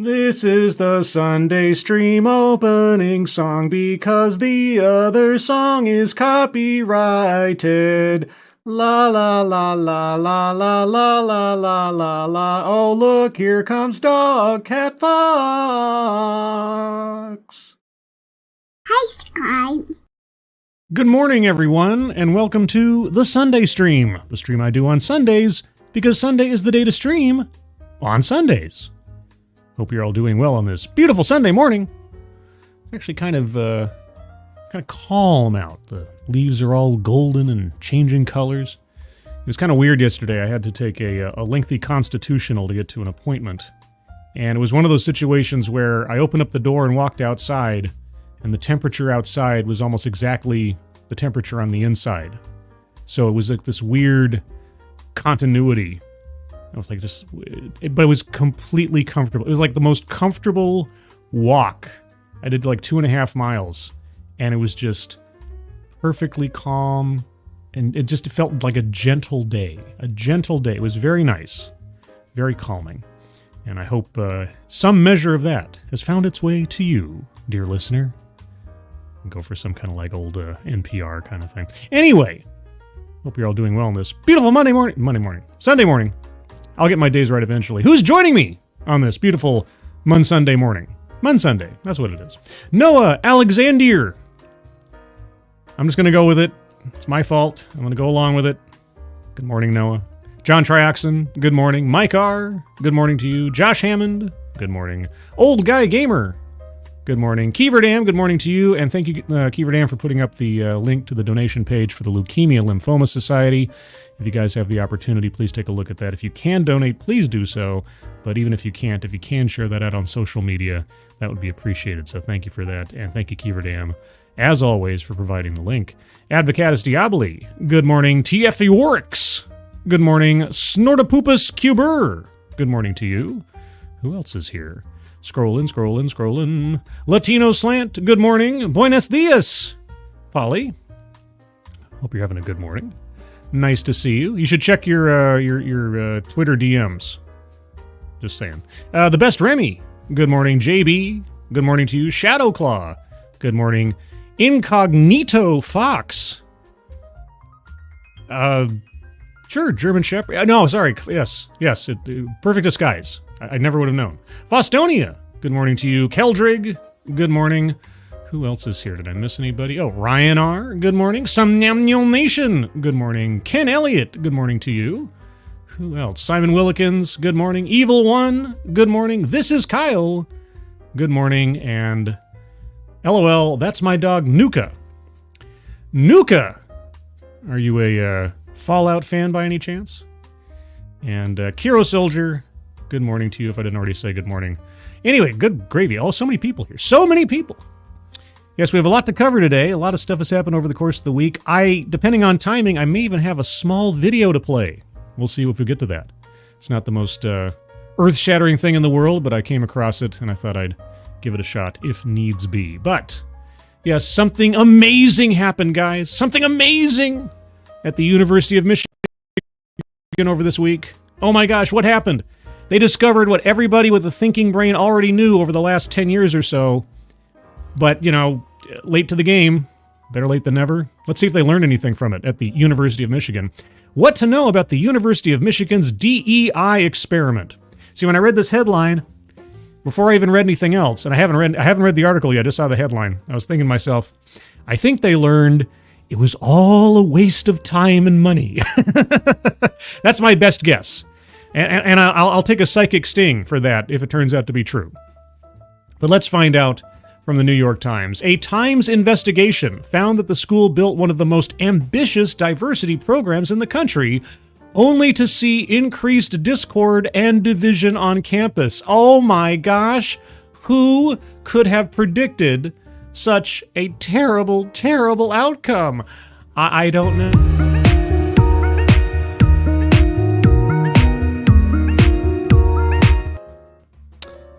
This is the Sunday stream opening song because the other song is copyrighted. La la la la la la la la la la la. Oh look, here comes Dog Cat Fox. Hi, Sky. Good morning, everyone, and welcome to the Sunday stream. The stream I do on Sundays because Sunday is the day to stream on Sundays. Hope you're all doing well on this beautiful Sunday morning. It's actually kind of calm out. The leaves are all golden and changing colors. It was kind of weird yesterday. I had to take a lengthy constitutional to get to an appointment. And it was one of those situations where I opened up the door and walked outside, and the temperature outside was almost exactly the temperature on the inside. So it was like this weird continuity. I was like, but it was completely comfortable. It was like the most comfortable walk. I did like 2.5 miles, and it was just perfectly calm, and it felt like a gentle day. A gentle day. It was very nice, very calming, and I hope some measure of that has found its way to you, dear listener. Go for some kind of like old NPR kind of thing. Anyway, hope you're all doing well on this beautiful Sunday morning. I'll get my days right eventually. Who's joining me on this beautiful Sunday morning? Sunday, that's what it is. Noah Alexander. I'm just going to go with it. It's my fault. I'm going to go along with it. Good morning, Noah. John Trioxon, good morning. Mike R., good morning to you. Josh Hammond, good morning. Old Guy Gamer, good morning. Keeverdam, good morning to you. And thank you, Keeverdam, for putting up the link to the donation page for the Leukemia Lymphoma Society. If you guys have the opportunity, please take a look at that. If you can donate, please do so. But even if you can't, if you can share that out on social media, that would be appreciated. So thank you for that. And thank you, Keeverdam, as always, for providing the link. Advocatus Diaboli, good morning. TF Works, good morning. Snortopupus Cuber, good morning to you. Who else is here? Scrolling. Latino Slant, good morning. Buenos dias, Polly. Hope you're having a good morning. Nice to see you. You should check your Twitter DMs. Just saying. The Best Remy, good morning. JB, good morning to you. Shadowclaw, good morning. Incognito Fox. Sure, German Shepherd. No, sorry. Yes. Perfect disguise. I never would have known. Bostonia, good morning to you. Keldrig, good morning. Who else is here? Did I miss anybody? Oh, Ryan R., good morning. Somnamnul Nation, good morning. Ken Elliott, good morning to you. Who else? Simon Willikins, good morning. Evil One, good morning. This is Kyle, good morning. And LOL, that's my dog, Nuka. Nuka, are you a Fallout fan by any chance? And Kiro Soldier, good morning to you, if I didn't already say good morning. Anyway, good gravy. Oh, so many people here. So many people. Yes, we have a lot to cover today. A lot of stuff has happened over the course of the week. Depending on timing, I may even have a small video to play. We'll see if we get to that. It's not the most earth-shattering thing in the world, but I came across it, and I thought I'd give it a shot if needs be. But, yes, something amazing happened, guys. Something amazing at the University of Michigan over this week. Oh my gosh, what happened? They discovered what everybody with a thinking brain already knew over the last 10 years or so. But, late to the game. Better late than never. Let's see if they learned anything from it at the University of Michigan. What to know about the University of Michigan's DEI experiment. See, when I read this headline, before I even read anything else, and I haven't read the article yet, I just saw the headline, I was thinking to myself, I think they learned it was all a waste of time and money. That's my best guess. And I'll take a psychic sting for that if it turns out to be true. But let's find out from the New York Times. A Times investigation found that the school built one of the most ambitious diversity programs in the country, only to see increased discord and division on campus. Oh my gosh! Who could have predicted such a terrible, terrible outcome? I don't know.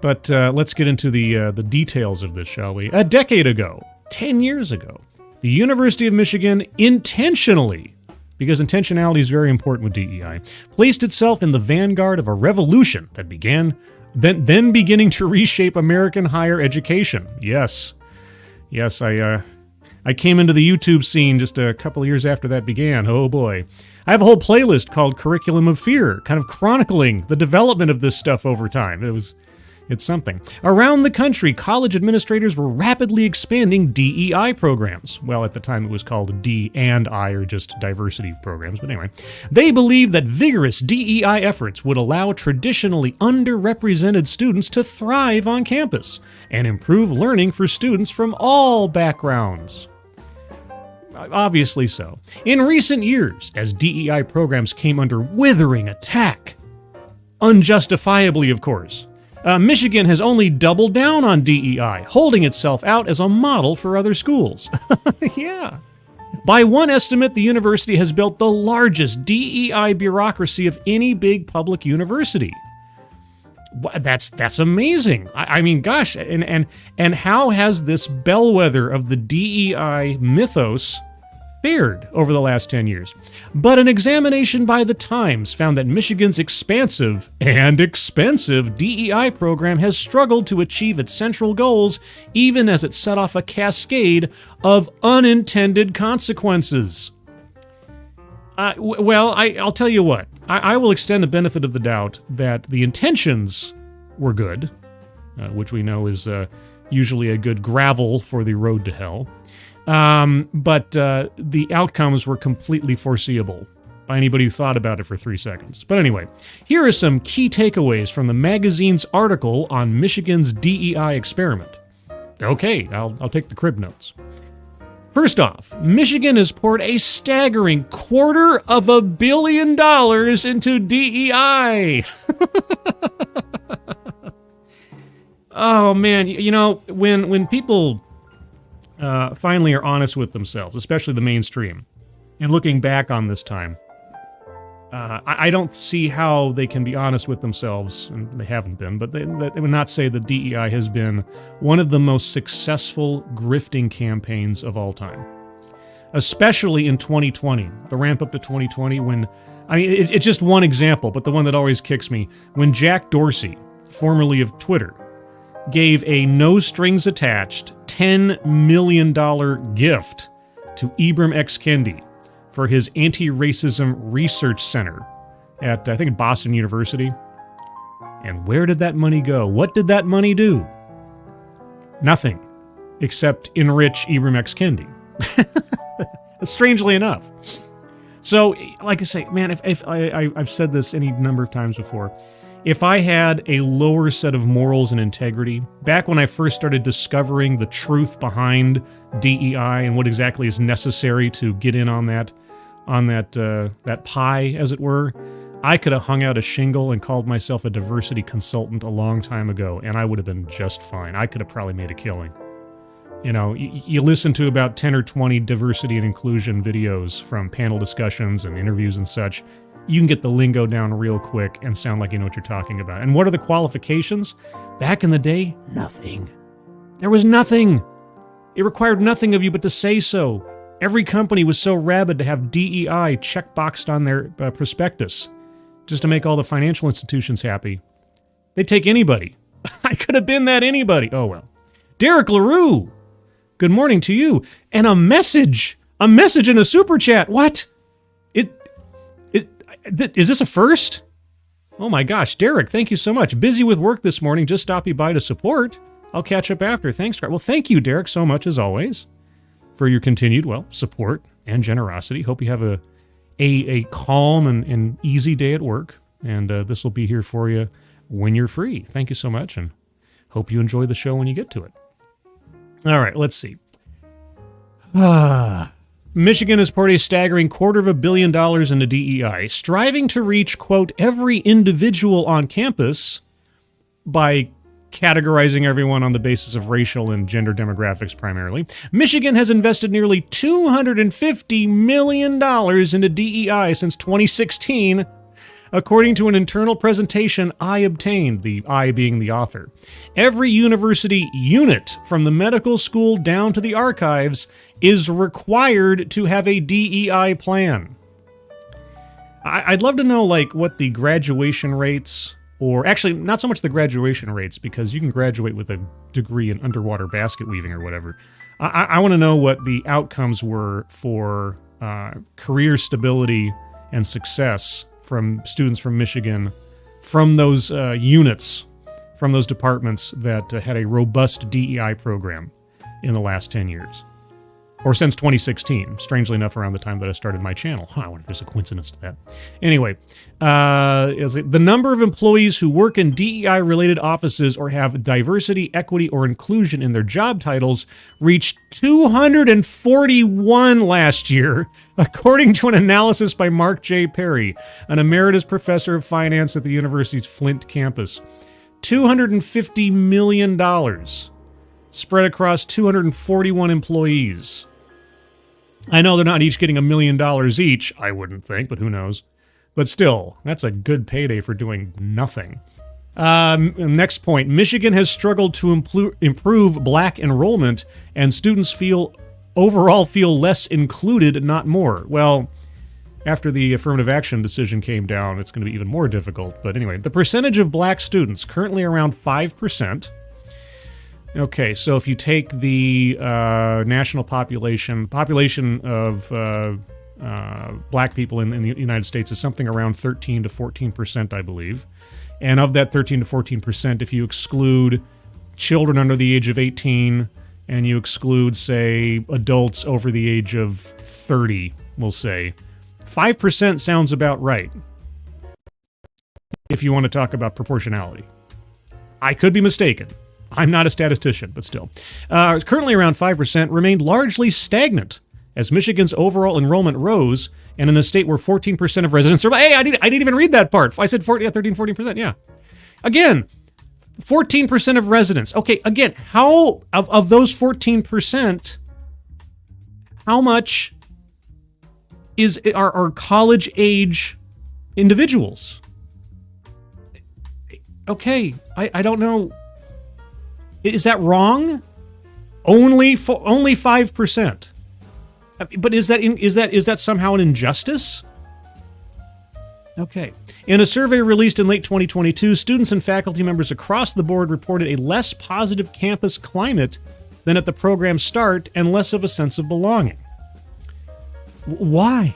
But let's get into the details of this, shall we? A decade ago, 10 years ago, the University of Michigan intentionally because intentionality is very important with DEI, placed itself in the vanguard of a revolution that began then beginning to reshape American higher education. Yes, I came into the YouTube scene just a couple of years after that began. Oh boy. I have a whole playlist called Curriculum of Fear, kind of chronicling the development of this stuff over time. It's something. Around the country, college administrators were rapidly expanding DEI programs. Well, at the time it was called D&I, or just diversity programs, but anyway. They believed that vigorous DEI efforts would allow traditionally underrepresented students to thrive on campus and improve learning for students from all backgrounds. Obviously so. In recent years, as DEI programs came under withering attack, unjustifiably, of course, Michigan has only doubled down on DEI, holding itself out as a model for other schools. Yeah. By one estimate, the university has built the largest DEI bureaucracy of any big public university. That's amazing. I mean, gosh, and how has this bellwether of the DEI mythos fared over the last 10 years? But an examination by the Times found that Michigan's expansive and expensive DEI program has struggled to achieve its central goals, even as it set off a cascade of unintended consequences. I'll tell you what. I will extend the benefit of the doubt that the intentions were good, which we know is usually a good gravel for the road to hell. But the outcomes were completely foreseeable by anybody who thought about it for 3 seconds. But anyway, here are some key takeaways from the magazine's article on Michigan's DEI experiment. Okay, I'll take the crib notes. First off, Michigan has poured a staggering $250 million into DEI. Oh man, you know, when people finally are honest with themselves, especially the mainstream, and looking back on this time, I don't see how they can be honest with themselves, and they haven't been, but they would not say that DEI has been one of the most successful grifting campaigns of all time. Especially in 2020, the ramp up to 2020 when, I mean, it's just one example, but the one that always kicks me, when Jack Dorsey, formerly of Twitter, gave a no-strings-attached $10 million gift to Ibram X. Kendi for his anti-racism research center at, I think, Boston University. And where did that money go? What did that money do? Nothing, except enrich Ibram X. Kendi. Strangely enough. So, like I say, man, if I've said this any number of times before, if I had a lower set of morals and integrity, back when I first started discovering the truth behind DEI and what exactly is necessary to get in on that pie, as it were, I could have hung out a shingle and called myself a diversity consultant a long time ago, and I would have been just fine. I could have probably made a killing. You know, you listen to about 10 or 20 diversity and inclusion videos from panel discussions and interviews and such, you can get the lingo down real quick and sound like you know what you're talking about. And what are the qualifications? Back in the day, nothing. There was nothing. It required nothing of you but to say so. Every company was so rabid to have DEI checkboxed on their prospectus just to make all the financial institutions happy. They'd take anybody. I could have been that anybody. Oh, well. Derek LaRue, good morning to you. And a message in a super chat. What? Is this a first? Oh my gosh, Derek, thank you so much. Busy with work this morning, just stopping by to support. I'll catch up after. Thanks, well, thank you, Derek, so much as always for your continued, support and generosity. Hope you have a calm and easy day at work, and this will be here for you when you're free. Thank you so much, and hope you enjoy the show when you get to it. All right, let's see. Michigan has poured a staggering $250 million into DEI, striving to reach, quote, every individual on campus by categorizing everyone on the basis of racial and gender demographics primarily. Michigan has invested nearly $250 million into DEI since 2016, according to an internal presentation I obtained, the I being the author. Every university unit, from the medical school down to the archives, is required to have a DEI plan. I'd love to know, what the graduation rates or actually not so much the graduation rates, because you can graduate with a degree in underwater basket weaving or whatever. I want to know what the outcomes were for career stability and success from students from Michigan, from those units, from those departments that had a robust DEI program in the last 10 years. Or since 2016, strangely enough, around the time that I started my channel. I wonder if there's a coincidence to that. Anyway, the number of employees who work in DEI-related offices or have diversity, equity, or inclusion in their job titles reached 241 last year, according to an analysis by Mark J. Perry, an emeritus professor of finance at the university's Flint campus. $250 million spread across 241 employees. I know they're not each getting $1 million each, I wouldn't think, but who knows. But still, that's a good payday for doing nothing. Next point, Michigan has struggled to improve black enrollment, and students overall feel less included, not more. Well, after the affirmative action decision came down, it's going to be even more difficult. But anyway, the percentage of black students, currently around 5%. Okay, so if you take the national population of black people in the United States is something around 13 to 14%, I believe. And of that 13 to 14%, if you exclude children under the age of 18 and you exclude, say, adults over the age of 30, we'll say, 5% sounds about right, if you want to talk about proportionality. I could be mistaken. I'm not a statistician, but still. Currently around 5%, remained largely stagnant as Michigan's overall enrollment rose, and in a state where 14% of residents are... Hey, I didn't even read that part. I said 13, 14%, yeah. Again, 14% of residents. Okay, again, how... Of those 14%, how much are college-age individuals? Okay, I don't know... Is that wrong? Only 5%. But is that somehow an injustice? Okay. In a survey released in late 2022, students and faculty members across the board reported a less positive campus climate than at the program's start and less of a sense of belonging. Why?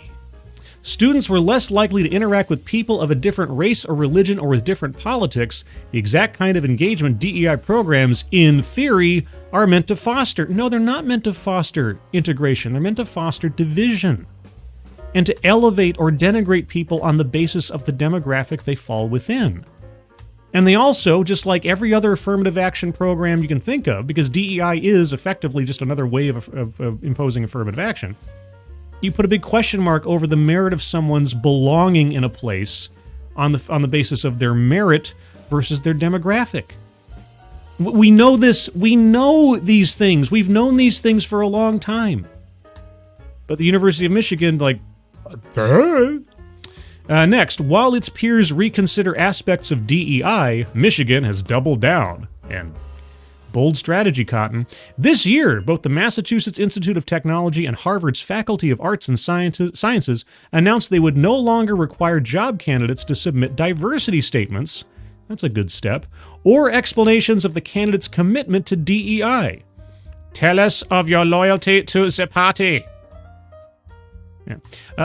Students were less likely to interact with people of a different race or religion or with different politics, the exact kind of engagement DEI programs, in theory, are meant to foster. No, they're not meant to foster integration. They're meant to foster division and to elevate or denigrate people on the basis of the demographic they fall within. And they also, just like every other affirmative action program you can think of, because DEI is effectively just another way of imposing affirmative action, you put a big question mark over the merit of someone's belonging in a place on the basis of their merit versus their demographic. We know this. We know these things. We've known these things for a long time. But the University of Michigan, next, while its peers reconsider aspects of DEI, Michigan has doubled down. And bold strategy, Cotton. This year, both the Massachusetts Institute of Technology and Harvard's Faculty of Arts and Sciences announced they would no longer require job candidates to submit diversity statements, that's a good step, or explanations of the candidate's commitment to DEI. Tell us of your loyalty to the party. Yeah.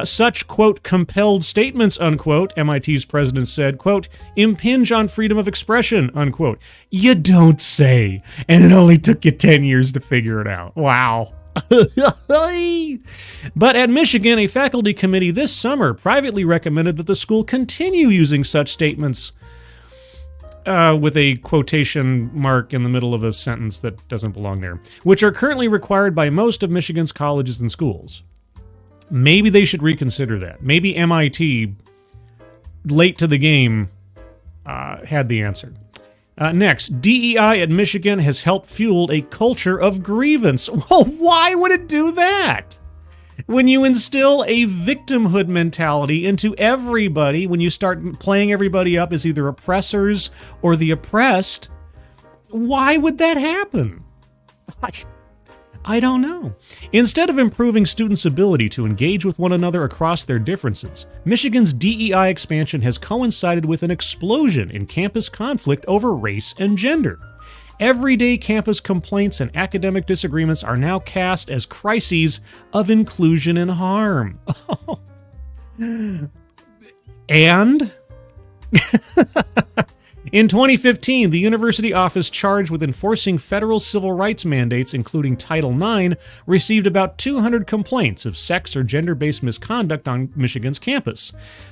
Such, quote, compelled statements, unquote, MIT's president said, quote, impinge on freedom of expression, unquote. You don't say. And it only took you 10 years to figure it out. Wow. But at Michigan, a faculty committee this summer privately recommended that the school continue using such statements with a quotation mark in the middle of a sentence that doesn't belong there, which are currently required by most of Michigan's colleges and schools. Maybe they should reconsider that. Maybe MIT, late to the game, had the answer. Next, DEI at Michigan has helped fuel a culture of grievance. Well, why would it do that? When you instill a victimhood mentality into everybody, when you start playing everybody up as either oppressors or the oppressed, why would that happen? I don't know. Instead of improving students' ability to engage with one another across their differences, Michigan's DEI expansion has coincided with an explosion in campus conflict over race and gender. Everyday campus complaints and academic disagreements are now cast as crises of inclusion and harm. And in 2015, the university office charged with enforcing federal civil rights mandates, including Title IX, received about 200 complaints of sex or gender-based misconduct on Michigan's campus.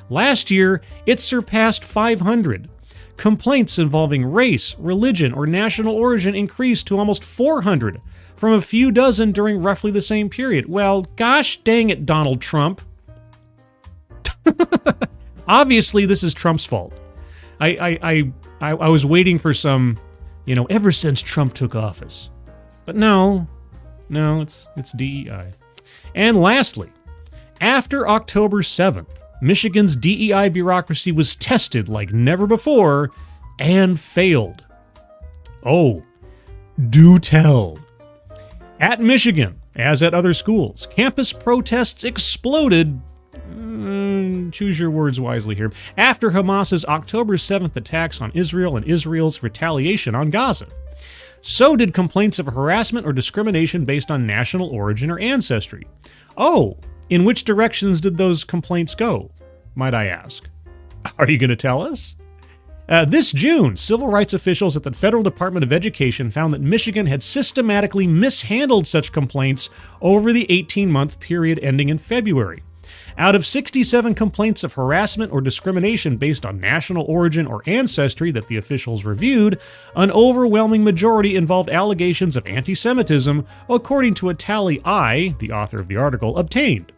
Last year, it surpassed 500. Complaints involving race, religion, or national origin increased to almost 400, from a few dozen during roughly the same period. Well, gosh dang it, Donald Trump. Obviously, this is Trump's fault. I was waiting for some, ever since Trump took office. But no, it's DEI. And lastly, after October 7th, Michigan's DEI bureaucracy was tested like never before and failed. Oh, do tell. At Michigan, as at other schools, campus protests exploded. Choose your words wisely here. After Hamas's October 7th attacks on Israel and Israel's retaliation on Gaza. So did complaints of harassment or discrimination based on national origin or ancestry. Oh, in which directions did those complaints go, might I ask? Are you going to tell us? This June, civil rights officials at the Federal Department of Education found that Michigan had systematically mishandled such complaints over the 18-month period ending in February. Out of 67 complaints of harassment or discrimination based on national origin or ancestry that the officials reviewed, an overwhelming majority involved allegations of anti-Semitism, according to a tally I, the author of the article, obtained.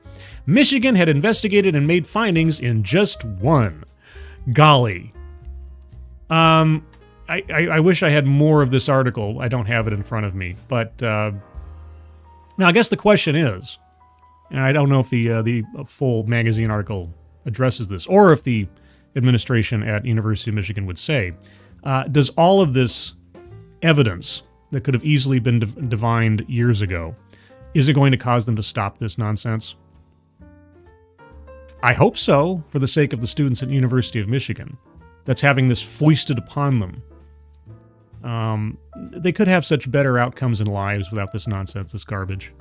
Michigan had investigated and made findings in just one. Golly. I wish I had more of this article. I don't have it in front of me. But now I guess the question is, and I don't know if the full magazine article addresses this, or if the administration at University of Michigan would say, does all of this evidence that could have easily been divined years ago, is it going to cause them to stop this nonsense? I hope so, for the sake of the students at University of Michigan, that's having this foisted upon them. They could have such better outcomes in lives without this nonsense, this garbage.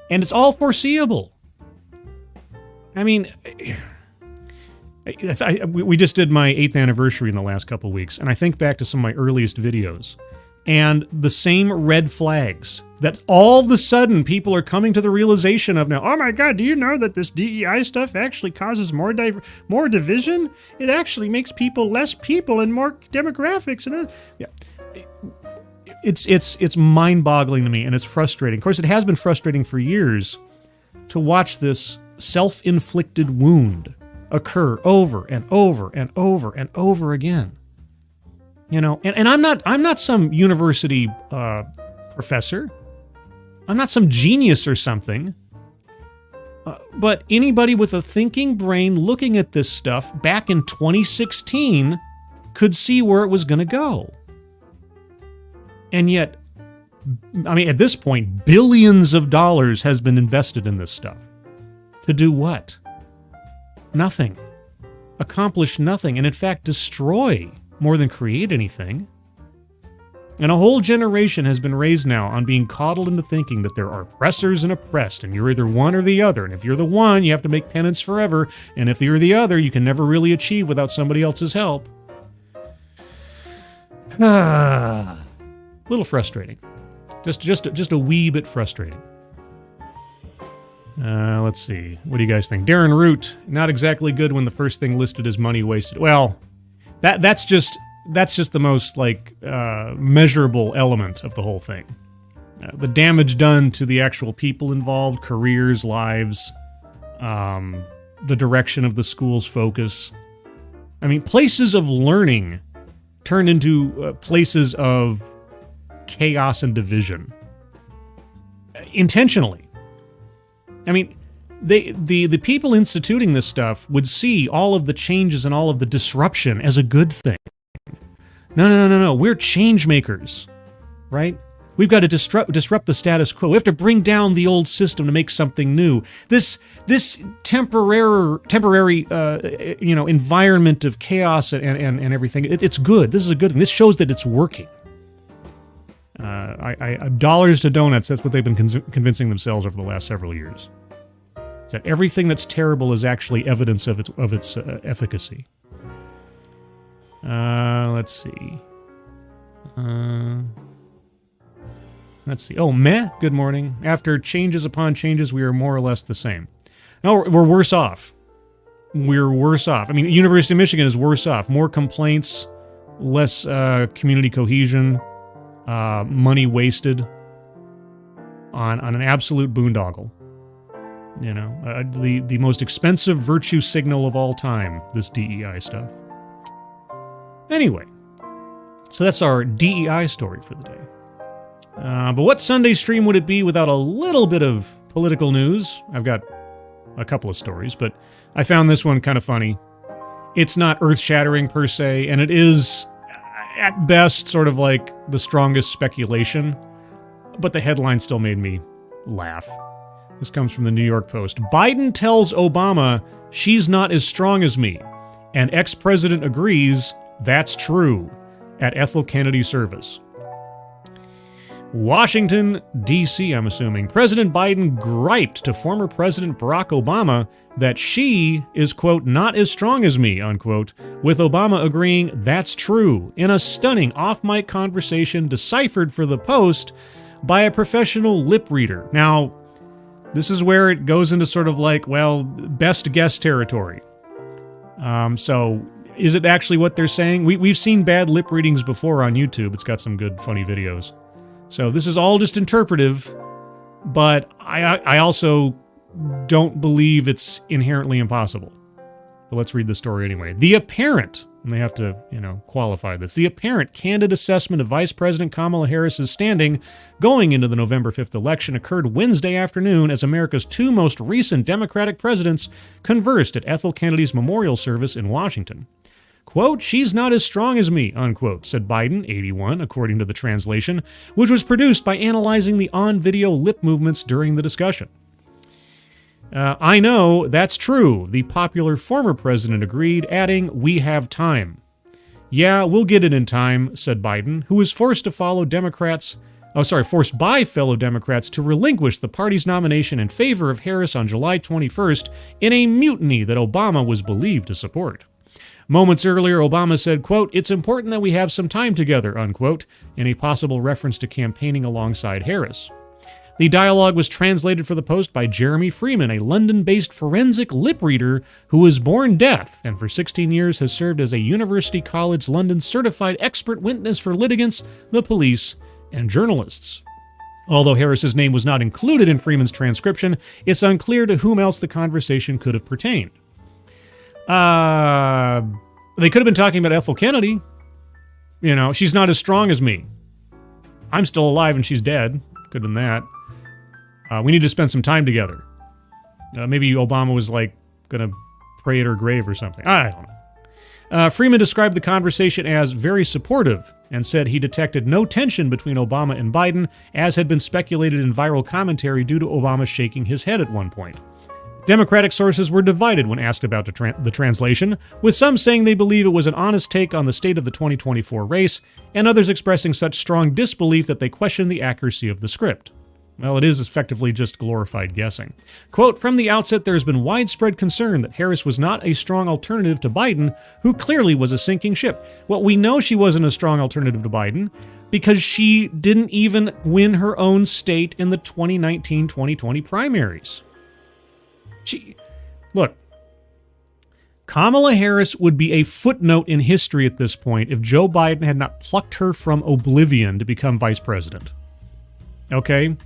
And it's all foreseeable. I mean, we just did my 8th anniversary in the last couple weeks, and I think back to some of my earliest videos, and the same red flags that all of a sudden people are coming to the realization of now, oh my God, do you know that this DEI stuff actually causes more division? It actually makes people less people and more demographics. And yeah. It's mind-boggling to me, and it's frustrating. Of course, it has been frustrating for years to watch this self-inflicted wound occur over and over and over and over again. And I'm not some university professor. I'm not some genius or something. But anybody with a thinking brain looking at this stuff back in 2016 could see where it was going to go. And yet, I mean, at this point, billions of dollars has been invested in this stuff. To do what? Nothing. Accomplish nothing, and in fact, destroy more than create anything. And a whole generation has been raised now on being coddled into thinking that there are oppressors and oppressed, and you're either one or the other. And if you're the one, you have to make penance forever. And if you're the other, you can never really achieve without somebody else's help. Little frustrating. Just a wee bit frustrating. Let's see. What do you guys think? Darren Root, not exactly good when the first thing listed is money wasted. Well, that's just the most measurable element of the whole thing. The damage done to the actual people involved, careers, lives, the direction of the school's focus. I mean, places of learning turned into places of chaos and division. Intentionally. I mean, the people instituting this stuff would see all of the changes and all of the disruption as a good thing. No. We're change makers, right? We've got to disrupt the status quo. We have to bring down the old system to make something new. This temporary environment of chaos and everything, it's good. This is a good thing. This shows that it's working. Dollars to donuts, that's what they've been convincing themselves over the last several years. That everything that's terrible is actually evidence of its efficacy. Let's see. Oh, meh, good morning. After changes upon changes, we are more or less the same. No, we're worse off. We're worse off. I mean, University of Michigan is worse off. More complaints, less community cohesion, money wasted on an absolute boondoggle. You know, the most expensive virtue signal of all time, this DEI stuff. Anyway, so that's our DEI story for the day. But what Sunday stream would it be without a little bit of political news? I've got a couple of stories, but I found this one kind of funny. It's not earth-shattering per se, and it is, at best, sort of like the strongest speculation, but the headline still made me laugh. This comes from the New York Post. Biden tells Obama she's not as strong as me, and ex-president agrees that's true at Ethel Kennedy service. Washington, D.C., I'm assuming. President Biden griped to former President Barack Obama that she is, quote, not as strong as me, unquote, with Obama agreeing that's true in a stunning off-mic conversation deciphered for the Post by a professional lip reader. Now, this is where it goes into sort of like, well, best guess territory. So, is it actually what they're saying? We've seen bad lip readings before on YouTube. It's got some good, funny videos. So this is all just interpretive, but I also don't believe it's inherently impossible. But let's read the story anyway. The apparent, and they have to, qualify this, the apparent candid assessment of Vice President Kamala Harris's standing going into the November 5th election occurred Wednesday afternoon as America's two most recent Democratic presidents conversed at Ethel Kennedy's memorial service in Washington. Quote, she's not as strong as me, unquote, said Biden, 81, according to the translation, which was produced by analyzing the on-video lip movements during the discussion. I know, that's true, the popular former president agreed, adding, we have time. Yeah, we'll get it in time, said Biden, who was forced by fellow Democrats to relinquish the party's nomination in favor of Harris on July 21st in a mutiny that Obama was believed to support. Moments earlier, Obama said, quote, it's important that we have some time together, unquote, in a possible reference to campaigning alongside Harris. The dialogue was translated for the Post by Jeremy Freeman, a London-based forensic lip reader who was born deaf and for 16 years has served as a University College London certified expert witness for litigants, the police, and journalists. Although Harris's name was not included in Freeman's transcription, it's unclear to whom else the conversation could have pertained. They could have been talking about Ethel Kennedy. She's not as strong as me. I'm still alive and she's dead. Could have been that. We need to spend some time together. Maybe Obama was gonna pray at her grave or something. I don't know. Freeman described the conversation as very supportive and said he detected no tension between Obama and Biden, as had been speculated in viral commentary due to Obama shaking his head at one point. Democratic sources were divided when asked about the translation, with some saying they believe it was an honest take on the state of the 2024 race, and others expressing such strong disbelief that they questioned the accuracy of the script. Well, it is effectively just glorified guessing. Quote, from the outset, there has been widespread concern that Harris was not a strong alternative to Biden, who clearly was a sinking ship. Well, we know she wasn't a strong alternative to Biden because she didn't even win her own state in the 2019-2020 primaries. Look, Kamala Harris would be a footnote in history at this point if Joe Biden had not plucked her from oblivion to become vice president. Okay?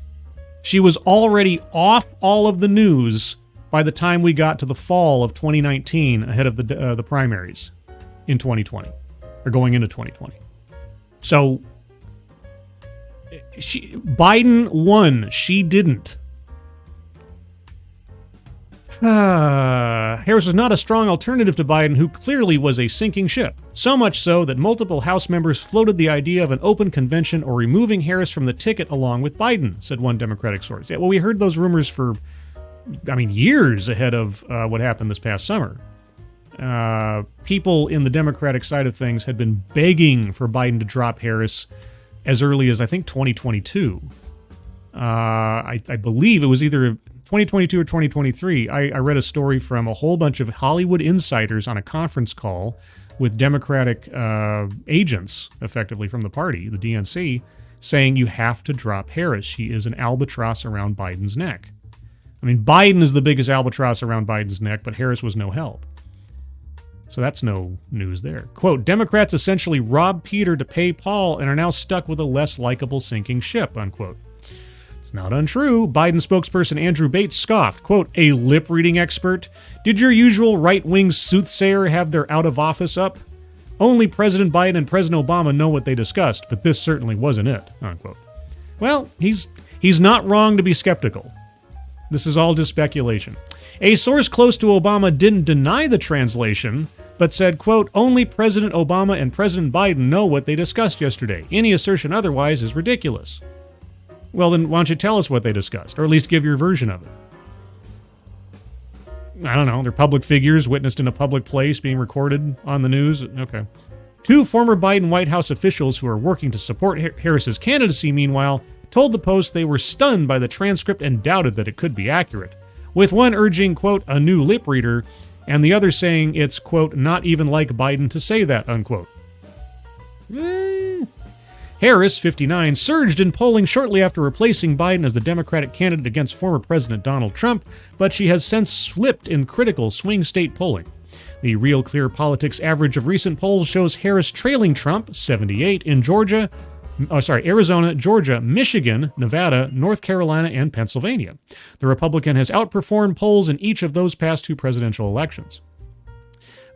She was already off all of the news by the time we got to the fall of 2019 ahead of the primaries in 2020, or going into 2020. So, Biden won. She didn't. Harris was not a strong alternative to Biden, who clearly was a sinking ship. So much so that multiple House members floated the idea of an open convention or removing Harris from the ticket along with Biden, said one Democratic source. Yeah, well, we heard those rumors for, years ahead of what happened this past summer. People in the Democratic side of things had been begging for Biden to drop Harris as early as, I think, 2022. I believe it was either 2022 or 2023. I read a story from a whole bunch of Hollywood insiders on a conference call with Democratic agents, effectively from the party, the DNC, saying you have to drop Harris. She is an albatross around Biden's neck. Biden is the biggest albatross around Biden's neck, but Harris was no help. So that's no news there. Quote, Democrats essentially robbed Peter to pay Paul and are now stuck with a less likable sinking ship, unquote. It's not untrue. Biden spokesperson Andrew Bates scoffed, quote, a lip-reading expert? Did your usual right-wing soothsayer have their out of office up? Only President Biden and President Obama know what they discussed, but this certainly wasn't it, unquote. Well, he's not wrong to be skeptical. This is all just speculation. A source close to Obama didn't deny the translation, but said, quote, only President Obama and President Biden know what they discussed yesterday. Any assertion otherwise is ridiculous. Well, then why don't you tell us what they discussed, or at least give your version of it? I don't know. They're public figures witnessed in a public place being recorded on the news. Okay. Two former Biden White House officials who are working to support Harris's candidacy, meanwhile, told the Post they were stunned by the transcript and doubted that it could be accurate, with one urging, quote, a new lip reader, and the other saying it's, quote, not even like Biden to say that, unquote. Harris, 59, surged in polling shortly after replacing Biden as the Democratic candidate against former President Donald Trump, but she has since slipped in critical swing state polling. The Real Clear Politics average of recent polls shows Harris trailing Trump, 78, in Arizona, Georgia, Michigan, Nevada, North Carolina, and Pennsylvania. The Republican has outperformed polls in each of those past two presidential elections.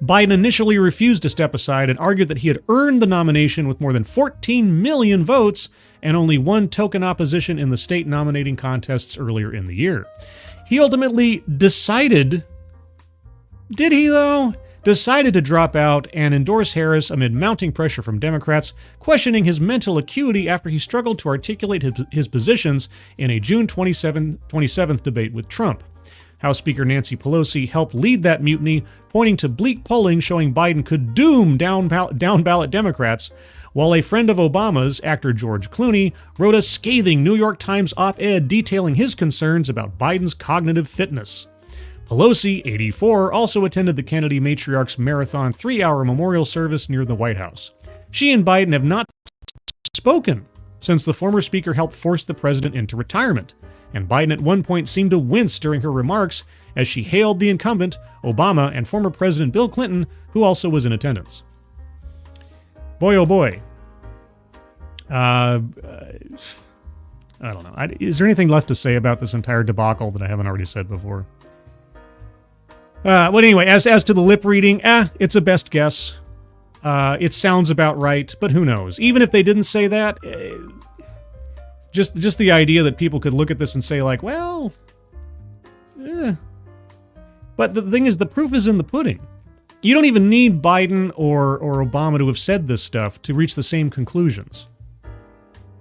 Biden initially refused to step aside and argued that he had earned the nomination with more than 14 million votes and only one token opposition in the state nominating contests earlier in the year. He ultimately decided to drop out and endorse Harris amid mounting pressure from Democrats, questioning his mental acuity after he struggled to articulate his positions in a June 27th debate with Trump. House Speaker Nancy Pelosi helped lead that mutiny, pointing to bleak polling showing Biden could doom down-ballot Democrats, while a friend of Obama's, actor George Clooney, wrote a scathing New York Times op-ed detailing his concerns about Biden's cognitive fitness. Pelosi, 84, also attended the Kennedy matriarch's marathon 3-hour memorial service near the White House. She and Biden have not spoken since the former speaker helped force the president into retirement, and Biden at one point seemed to wince during her remarks as she hailed the incumbent, Obama, and former President Bill Clinton, who also was in attendance. Boy, oh boy. I don't know. Is there anything left to say about this entire debacle that I haven't already said before? But anyway, as to the lip reading, it's a best guess. It sounds about right, but who knows? Even if they didn't say that, just the idea that people could look at this and say, like, well, But the thing is, the proof is in the pudding. You don't even need Biden or Obama to have said this stuff to reach the same conclusions.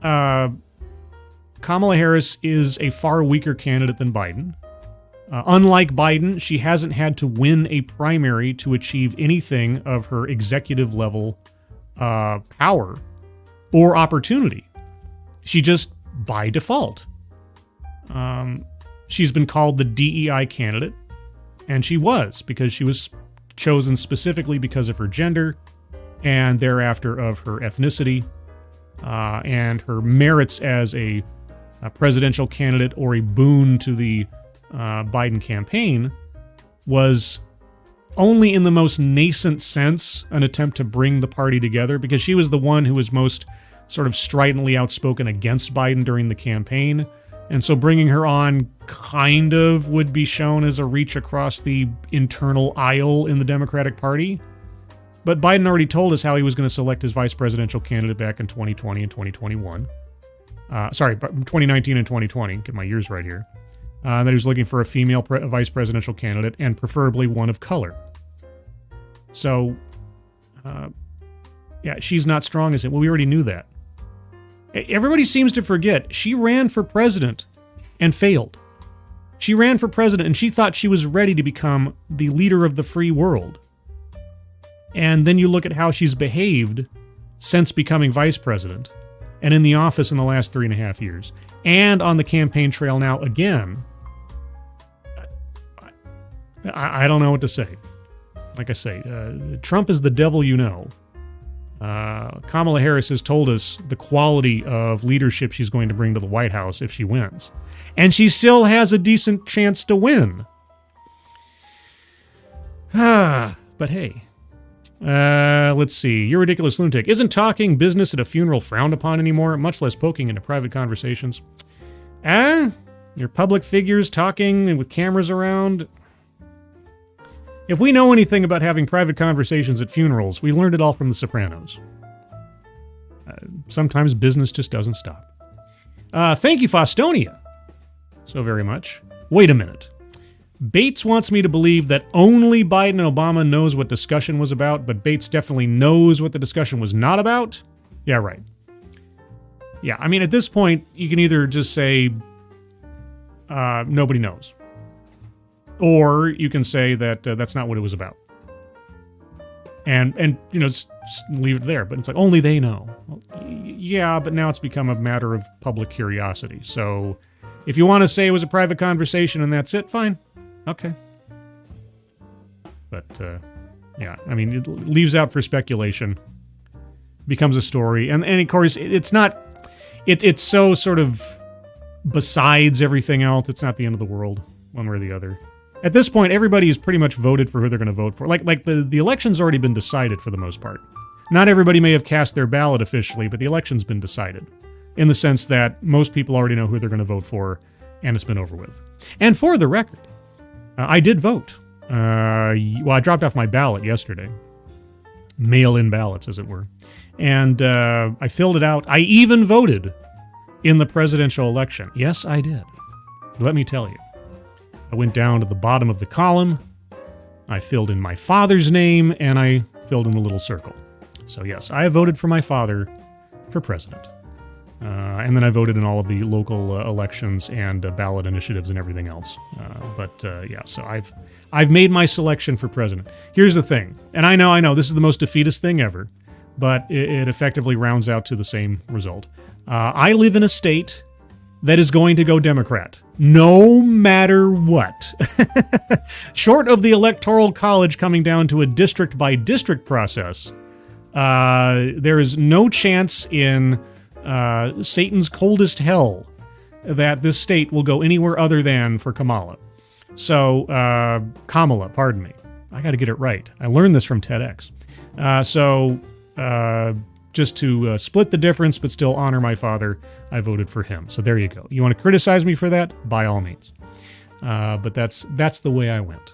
Kamala Harris is a far weaker candidate than Biden. Unlike Biden, she hasn't had to win a primary to achieve anything of her executive level power or opportunity. She just, by default. She's been called the DEI candidate, and she was, because she was chosen specifically because of her gender and thereafter of her ethnicity and her merits as a presidential candidate or a boon to the Biden campaign was only in the most nascent sense an attempt to bring the party together, because she was the one who was most sort of stridently outspoken against Biden during the campaign. And so bringing her on kind of would be shown as a reach across the internal aisle in the Democratic Party. But Biden already told us how he was going to select his vice presidential candidate back in 2020 and 2021. 2019 and 2020. Get my years right here. That he was looking for a female vice presidential candidate, and preferably one of color. So Yeah, she's not strong as him. Well, we already knew that. Everybody seems to forget she ran for president and failed. She ran for president and she thought she was ready to become the leader of the free world. And then you look at how she's behaved since becoming vice president and in the office in the last 3.5 years and on the campaign trail now again. I don't know what to say. Like I say, Trump is the devil you know. Kamala Harris has told us the quality of leadership she's going to bring to the White House if she wins. And she still has a decent chance to win. But hey. Let's see. You're ridiculous lunatic. Isn't talking business at a funeral frowned upon anymore, much less poking into private conversations? Your public figures talking with cameras around. If we know anything about having private conversations at funerals, we learned it all from The Sopranos. Sometimes business just doesn't stop. Thank you, Fostonia, so very much. Wait a minute. Bates wants me to believe that only Biden and Obama knows what discussion was about, but Bates definitely knows what the discussion was not about? Yeah, right. Yeah, I mean, at this point, you can either just say, nobody knows. Or you can say that that's not what it was about. And you know, just leave it there. But it's like, only they know. Well, yeah, but now it's become a matter of public curiosity. So if you want to say it was a private conversation and that's it, fine. Okay. But, yeah, I mean, it leaves out for speculation. Becomes a story. And of course, it's not... It's so sort of besides everything else. It's not the end of the world, one way or the other. At this point, everybody has pretty much voted for who they're going to vote for. Like the election's already been decided for the most part. Not everybody may have cast their ballot officially, but the election's been decided. In the sense that most people already know who they're going to vote for, and it's been over with. And for the record, I did vote. Well, I dropped off my ballot yesterday. Mail-in ballots, as it were. And I filled it out. I even voted in the presidential election. Yes, I did. Let me tell you. I went down to the bottom of the column. I filled in my father's name, and I filled in a little circle. So yes, I voted for my father for president. And then I voted in all of the local elections and ballot initiatives and everything else. Yeah, so I've made my selection for president. Here's the thing, and I know this is the most defeatist thing ever, but it effectively rounds out to the same result. I live in a state that is going to go Democrat, no matter what. Short of the Electoral College coming down to a district-by-district process, there is no chance in Satan's coldest hell that this state will go anywhere other than for Kamala. So, Kamala, pardon me. I got to get it right. I learned this from TEDx. Just to split the difference but still honor my father, I voted for him. So there you go. You want to criticize me for that? By all means. But that's the way I went.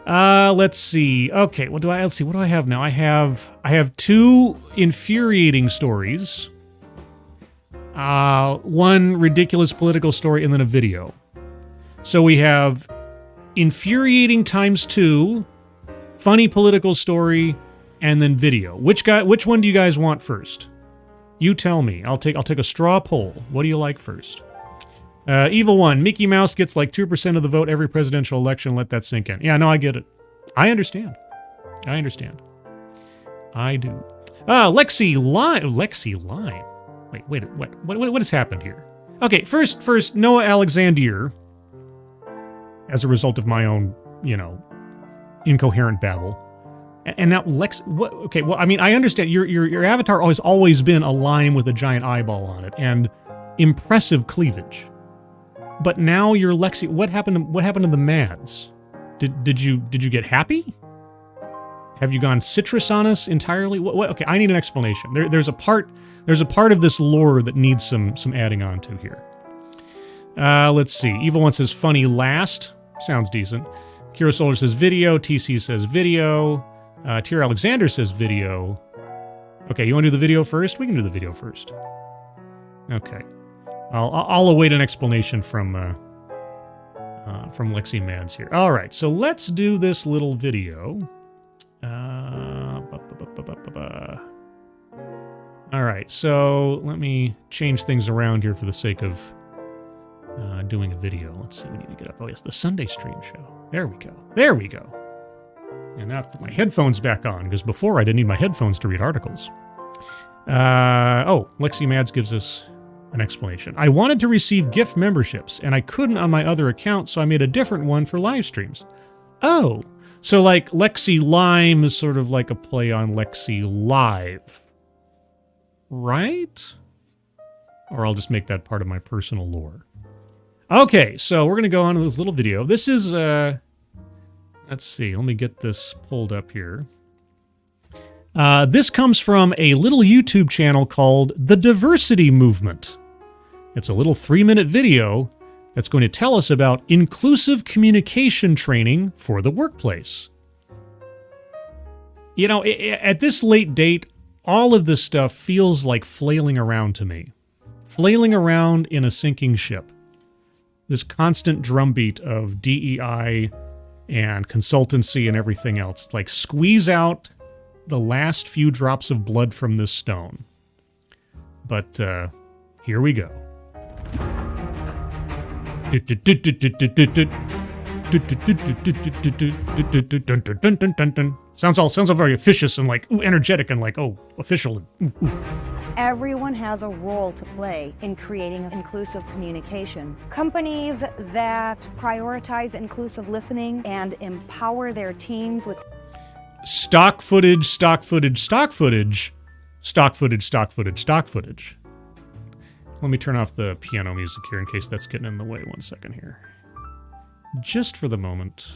Let's see. Okay, let's see. What do I have now? I have two infuriating stories. One ridiculous political story and then a video. So we have infuriating ×2, funny political story, and then video. Which one do you guys want first? You tell me. I'll take a straw poll. What do you like first? Evil One. Mickey Mouse gets like 2% of the vote every presidential election. Let that sink in. Yeah, no, I get it. I understand. I do. Lexi Line. Wait. What has happened here? Okay, first, Noah Alexander, as a result of my own, incoherent babble. And now Lex, what? Okay, well, I mean, I understand your avatar has always been a line with a giant eyeball on it and impressive cleavage. But now you're Lexi. What happened to the Mads? Did you get happy? Have you gone citrus on us entirely? What? Okay, I need an explanation. There's a part of this lore that needs some adding on to here. Let's see. Evil One says funny last. Sounds decent. Kira Solar says video. TC says video. Tyr Alexander says video. Okay, you want to do the video first? We can do the video first. Okay. I'll await an explanation from Lexi Mads here. All right, so let's do this little video. All right, so let me change things around here for the sake of doing a video. Let's see, we need to get up. Oh, yes, the Sunday stream show. There we go. There we go. And now put my headphones back on, because before I didn't need my headphones to read articles. Lexi Mads gives us an explanation. I wanted to receive gift memberships, and I couldn't on my other account, so I made a different one for live streams. Oh, so like Lexi Lime is sort of like a play on Lexi Live. Right? Or I'll just make that part of my personal lore. Okay, so we're going to go on to this little video. This is, let's see, let me get this pulled up here. This comes from a little YouTube channel called The Diversity Movement. It's a little 3-minute video that's going to tell us about inclusive communication training for the workplace. You know, at this late date, all of this stuff feels like flailing around to me. Flailing around in a sinking ship. This constant drumbeat of DEI and consultancy and everything else. Like, squeeze out the last few drops of blood from this stone. But here we go. Sounds all very officious and like, ooh, energetic and like, oh, official. And, ooh. Everyone has a role to play in creating inclusive communication. Companies that prioritize inclusive listening and empower their teams with stock footage. Let me turn off the piano music here in case that's getting in the way. 1 second here. Just for the moment.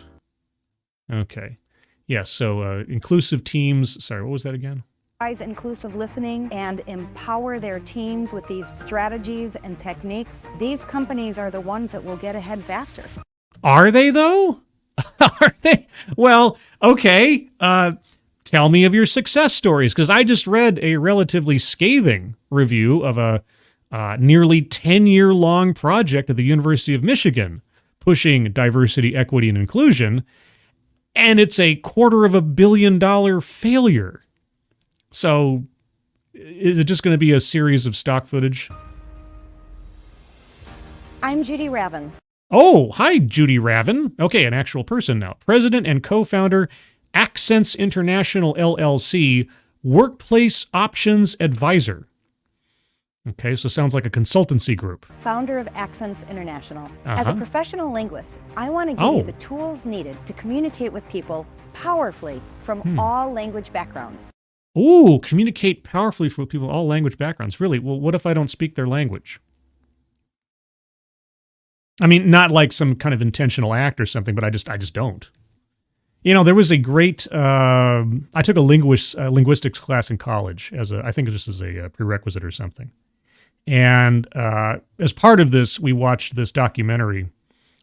Okay. Yeah, so inclusive teams. Sorry, what was that again? Inclusive listening and empower their teams with these strategies and techniques. These companies are the ones that will get ahead faster. Are they, though? Are they? Well, okay. Tell me of your success stories, because I just read a relatively scathing review of a nearly 10-year-long project at the University of Michigan pushing diversity, equity, and inclusion, and it's a $250 million failure. So, is it just going to be a series of stock footage? I'm Judy Ravin. Oh, hi, Judy Ravin. Okay, an actual person now. President and co-founder, Accents International LLC, Workplace Options Advisor. Okay, so sounds like a consultancy group. Founder of Accents International. As a professional linguist, I want to give you the tools needed to communicate with people powerfully from all language backgrounds. Ooh, communicate powerfully with people of all language backgrounds. Really? Well, what if I don't speak their language? I mean, not like some kind of intentional act or something, but I just don't. You know, there was a great, I took a linguistics class in college I think just as a prerequisite or something. And as part of this, we watched this documentary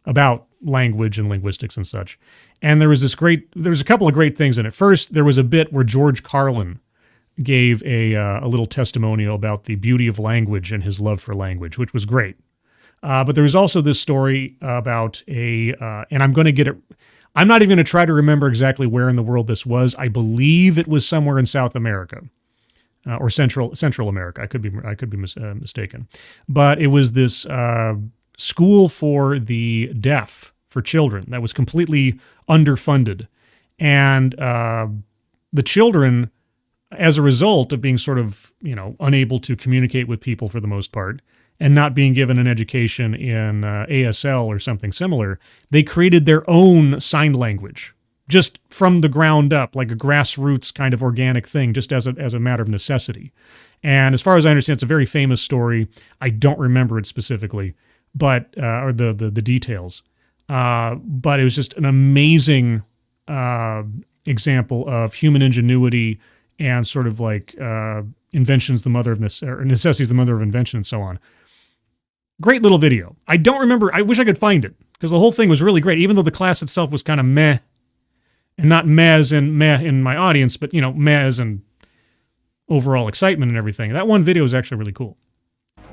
about language and linguistics and such. And there was a couple of great things in it. First, there was a bit where George Carlin gave a little testimonial about the beauty of language and his love for language, which was great. But there was also this story about and I'm going to get it, I'm not even going to try to remember exactly where in the world this was. I believe it was somewhere in South America. Or Central America. I could be mistaken, but it was this school for the deaf for children that was completely underfunded, and the children, as a result of being sort of unable to communicate with people for the most part, and not being given an education in ASL or something similar, they created their own sign language. Just from the ground up, like a grassroots kind of organic thing, just as a matter of necessity. And as far as I understand, it's a very famous story. I don't remember it specifically, but or the details. But it was just an amazing example of human ingenuity and sort of like invention's the mother of necessity's the mother of invention, and so on. Great little video. I don't remember. I wish I could find it because the whole thing was really great, even though the class itself was kind of meh. And not meh in my audience, but, meh as in overall excitement and everything. That one video is actually really cool.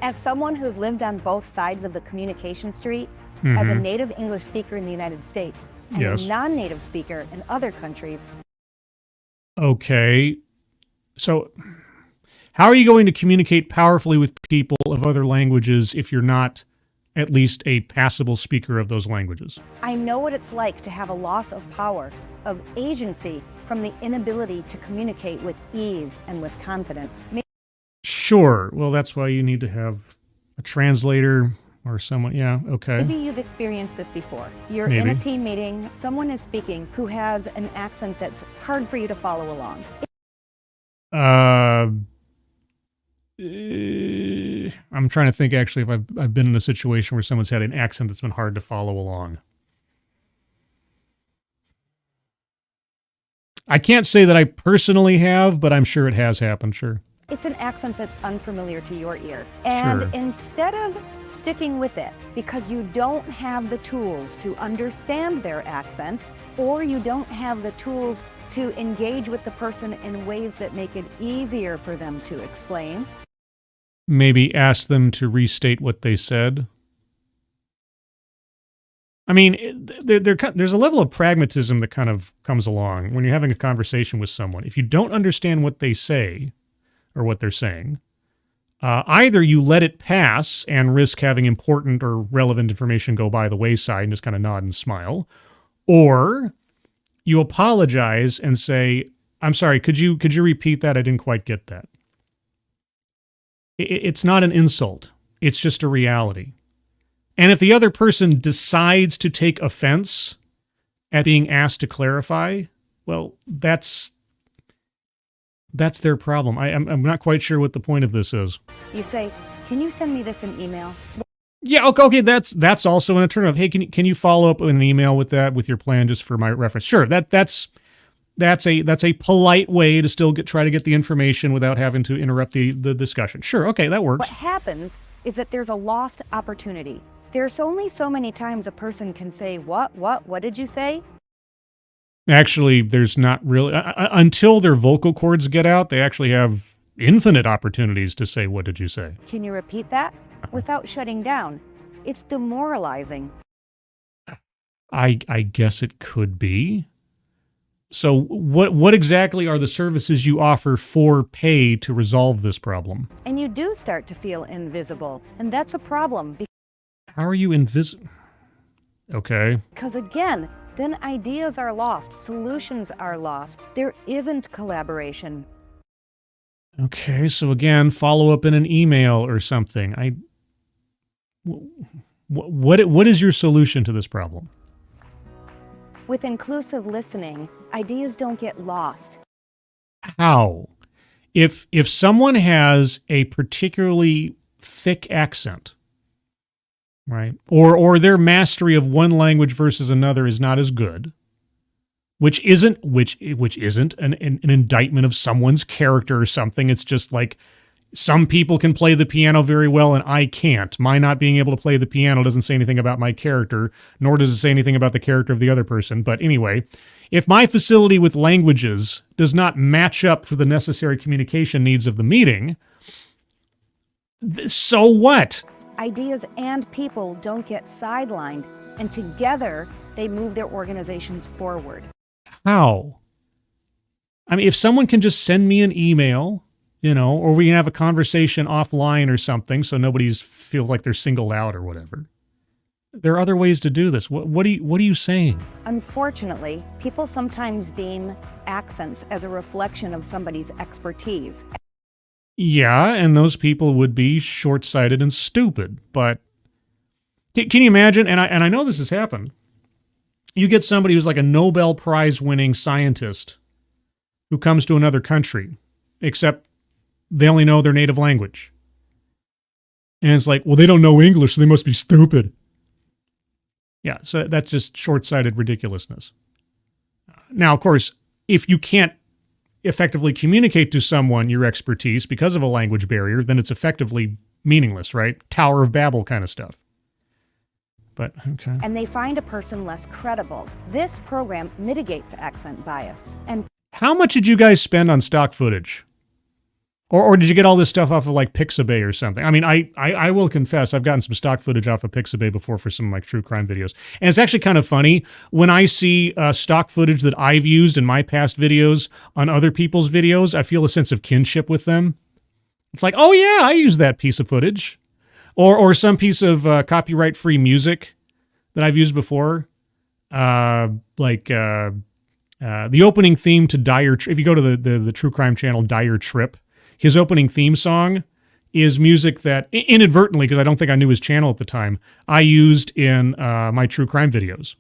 As someone who's lived on both sides of the communication street, as a native English speaker in the United States, and a non-native speaker in other countries. Okay. So How are you going to communicate powerfully with people of other languages if you're not at least a passable speaker of those languages? I know what it's like to have a loss of power, of agency, from the inability to communicate with ease and with confidence. Sure. Well, that's why you need to have a translator or someone. Yeah, okay. Maybe you've experienced this before. You're in a team meeting, someone is speaking who has an accent that's hard for you to follow along. I'm trying to think actually if I've been in a situation where someone's had an accent that's been hard to follow along. I can't say that I personally have, but I'm sure it has happened, sure. It's an accent that's unfamiliar to your ear. And Sure. instead of sticking with it because you don't have the tools to understand their accent, or you don't have the tools to engage with the person in ways that make it easier for them to explain. Maybe ask them to restate what they said. I mean, there's a level of pragmatism that kind of comes along when you're having a conversation with someone. If you don't understand what they say or what they're saying, either you let it pass and risk having important or relevant information go by the wayside and just kind of nod and smile, or you apologize and say, "I'm sorry, could you repeat that? I didn't quite get that." It's not an insult. It's just a reality. And if the other person decides to take offense at being asked to clarify, well, that's their problem. I'm not quite sure what the point of this is. You say, "Can you send me this in email?" Yeah, okay, that's also an alternative. Hey, can you follow up in an email with that, with your plan, just for my reference? Sure, that's a polite way to still try to get the information without having to interrupt the discussion. Sure, okay, that works. What happens is that there's a lost opportunity. There's only so many times a person can say, what did you say? Actually, there's not really, until their vocal cords get out, they actually have infinite opportunities to say, "What did you say?" Can you repeat that? Without shutting down. It's demoralizing. I guess it could be. So what exactly are the services you offer for pay to resolve this problem? And you do start to feel invisible. And that's a problem How are you invisible? Okay. because, again, then ideas are lost, solutions are lost. There isn't collaboration. Okay, so again, follow up in an email or something. What is your solution to this problem? With inclusive listening, ideas don't get lost. How? If someone has a particularly thick accent, right, or their mastery of one language versus another is not as good, which isn't an indictment of someone's character or something. It's just like some people can play the piano very well and I can't. My not being able to play the piano doesn't say anything about my character, nor does it say anything about the character of the other person. But anyway, if my facility with languages does not match up for the necessary communication needs of the meeting, so what? Ideas and people don't get sidelined, and together they move their organizations forward. How? I mean, if someone can just send me an email, or we can have a conversation offline or something so nobody feels like they're singled out or whatever. There are other ways to do this. What are you saying? Unfortunately, people sometimes deem accents as a reflection of somebody's expertise. Yeah, and those people would be short-sighted and stupid, but can you imagine, and I know this has happened, you get somebody who's like a Nobel Prize-winning scientist who comes to another country, except they only know their native language. And it's like, well, they don't know English, so they must be stupid. Yeah, so that's just short-sighted ridiculousness. Now, of course, if you can't effectively communicate to someone your expertise because of a language barrier, then it's effectively meaningless, right? Tower of Babel kind of stuff. But, okay. And they find a person less credible. This program mitigates accent bias. And How much did you guys spend on stock footage? Or did you get all this stuff off of like Pixabay or something? I mean, I will confess, I've gotten some stock footage off of Pixabay before for some of my true crime videos. And it's actually kind of funny when I see stock footage that I've used in my past videos on other people's videos, I feel a sense of kinship with them. It's like, oh yeah, I use that piece of footage. Or some piece of copyright-free music that I've used before. The opening theme to if you go to the true crime channel Dire Trip, his opening theme song is music that inadvertently, because I don't think I knew his channel at the time, I used in my true crime videos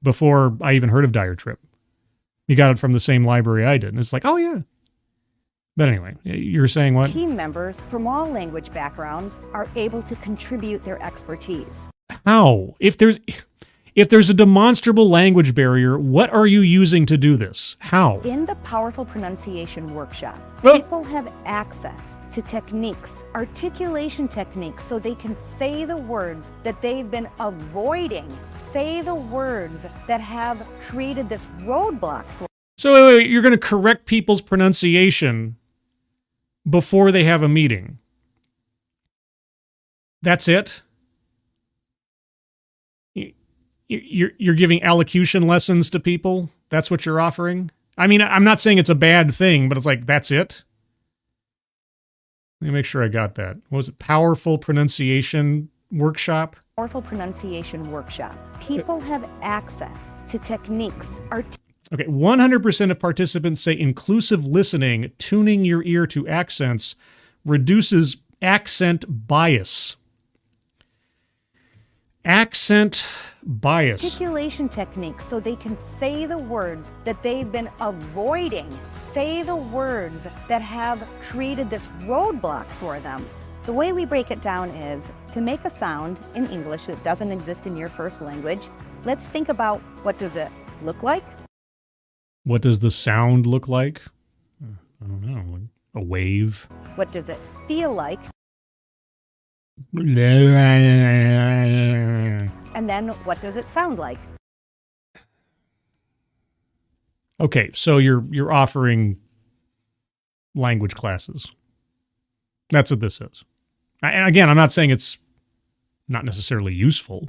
before I even heard of Dire Trip. He got it from the same library I did. And it's like, oh yeah. But anyway, you were saying what? Team members from all language backgrounds are able to contribute their expertise. How? If there's a demonstrable language barrier, what are you using to do this? How? In the Powerful Pronunciation Workshop, Well- people have access to techniques, articulation techniques, so they can say the words that they've been avoiding, say the words that have created this roadblock for. So wait, you're going to correct people's pronunciation before they have a meeting. That's it? You're giving elocution lessons to people? That's what you're offering? I mean, I'm not saying it's a bad thing, but it's like, that's it? Let me make sure I got that. What was it? Powerful Pronunciation Workshop? Powerful Pronunciation Workshop. People have access to techniques, Okay, 100% of participants say inclusive listening, tuning your ear to accents, reduces accent bias. Accent bias. articulation techniques, so they can say the words that they've been avoiding, say the words that have created this roadblock for them. The way we break it down is to make a sound in English that doesn't exist in your first language. Let's think about, what does it look like? What does the sound look like? I don't know. A wave. What does it feel like? Okay, And then what does it sound like? so you're offering language classes. That's what this is. And again, I'm not saying it's not necessarily useful,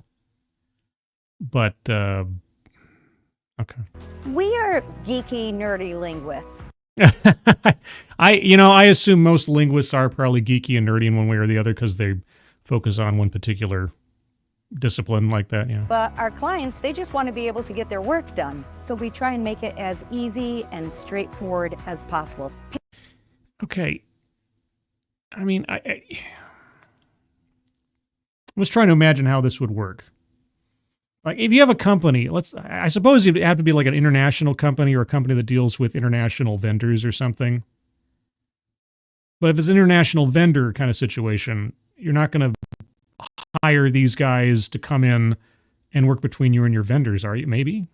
but okay. We are geeky, nerdy linguists. I assume most linguists are probably geeky and nerdy in one way or the other because they focus on one particular discipline like that, yeah. But our clients, they just want to be able to get their work done. So we try and make it as easy and straightforward as possible. Okay. I mean, I was trying to imagine how this would work. Like, if you have a company, I suppose you'd have to be like an international company or a company that deals with international vendors or something. But if it's an international vendor kind of situation, you're not going to hire these guys to come in and work between you and your vendors, are you? Maybe.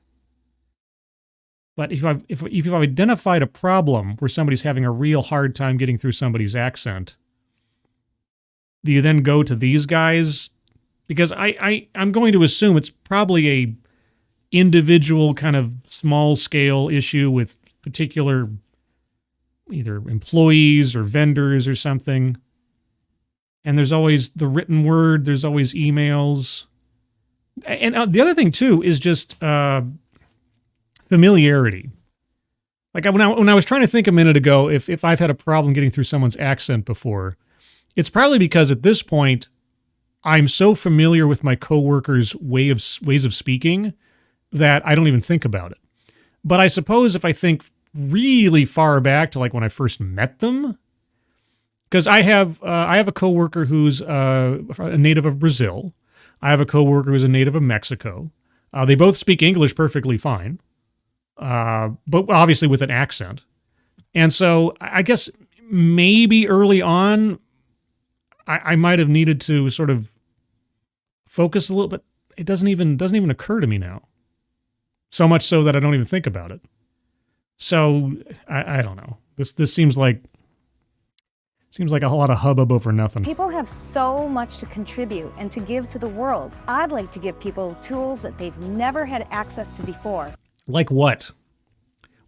But if you've identified a problem where somebody's having a real hard time getting through somebody's accent, do you then go to these guys? Because I'm going to assume it's probably a individual kind of small scale issue with particular either employees or vendors or something. And there's always the written word, there's always emails. And the other thing too is just familiarity. Like when I was trying to think a minute ago, if I've had a problem getting through someone's accent before, it's probably because at this point, I'm so familiar with my coworkers' ways of speaking that I don't even think about it. But I suppose if I think really far back to like when I first met them, because I have a coworker who's a native of Brazil. I have a coworker who's a native of Mexico. They both speak English perfectly fine, but obviously with an accent. And so I guess maybe early on, I might have needed to sort of focus a little, but it doesn't even occur to me now. So much so that I don't even think about it. So I don't know. This seems like a lot of hubbub over nothing. People have so much to contribute and to give to the world. I'd like to give people tools that they've never had access to before. Like what?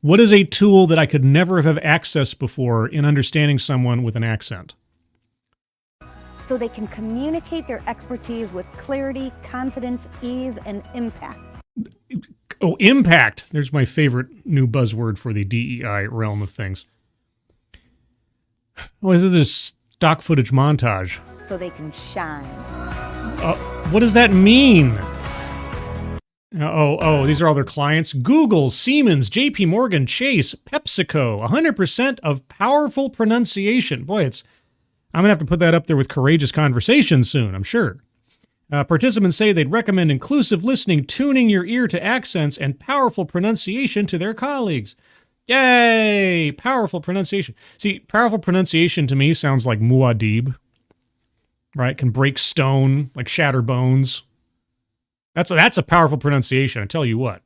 What is a tool that I could never have accessed before in understanding someone with an accent? So they can communicate their expertise with clarity, confidence, ease, and impact. Oh, impact. There's my favorite new buzzword for the DEI realm of things. What is this Stock footage montage. so they can shine. What does that mean? These are all their clients. Google, Siemens, JP Morgan, Chase, PepsiCo, 100% of powerful pronunciation. Boy, I'm going to have to put that up there with courageous conversation soon, I'm sure. Participants say they'd recommend inclusive listening, tuning your ear to accents, and powerful pronunciation to their colleagues. Yay! Powerful pronunciation. See, powerful pronunciation to me sounds like muad'Dib, right? Can break stone, like shatter bones. That's a powerful pronunciation, I tell you what.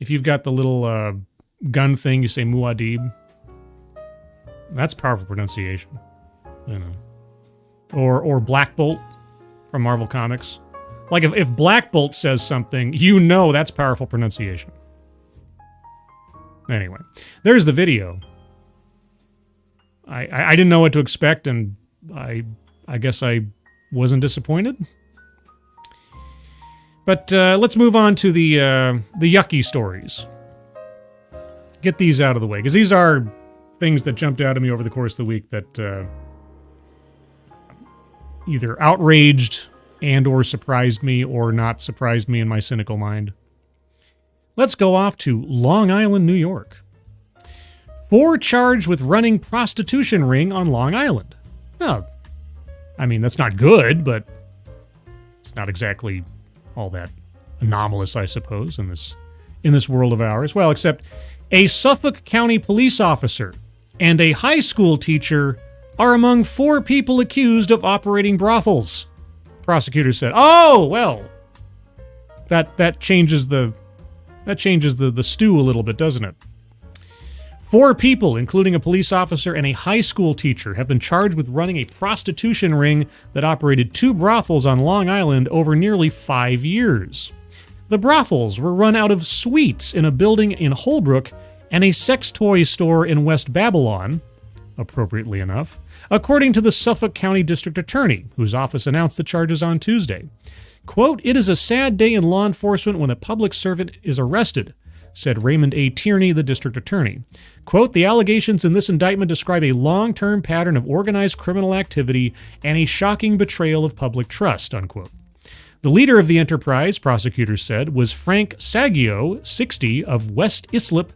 If you've got the little gun thing, you say muad'Dib. That's powerful pronunciation. You know. Or Black Bolt from Marvel Comics. Like if Black Bolt says something, you know that's powerful pronunciation. Anyway, there's the video. I didn't know what to expect, and I guess I wasn't disappointed. But let's move on to the yucky stories. Get these out of the way, because these are things that jumped out at me over the course of the week that either outraged and or surprised me or not surprised me in my cynical mind. Let's go off to Long Island, New York. 4 charged with running prostitution ring on Long Island. Well, I mean, that's not good, but it's not exactly all that anomalous, I suppose, in this world of ours. Well, except a Suffolk County police officer and a high school teacher are among 4 people accused of operating brothels. Prosecutors said, "Oh, well, that changes the stew a little bit, doesn't it?" 4 people, including a police officer and a high school teacher, have been charged with running a prostitution ring that operated 2 brothels on Long Island over nearly 5 years. The brothels were run out of suites in a building in Holbrook and a sex toy store in West Babylon, appropriately enough, according to the Suffolk County District Attorney, whose office announced the charges on Tuesday. Quote, "It is a sad day in law enforcement when a public servant is arrested," said Raymond A. Tierney, the district attorney. Quote, "The allegations in this indictment describe a long-term pattern of organized criminal activity and a shocking betrayal of public trust," unquote. The leader of the enterprise, prosecutors said, was Frank Saggio, 60, of West Islip,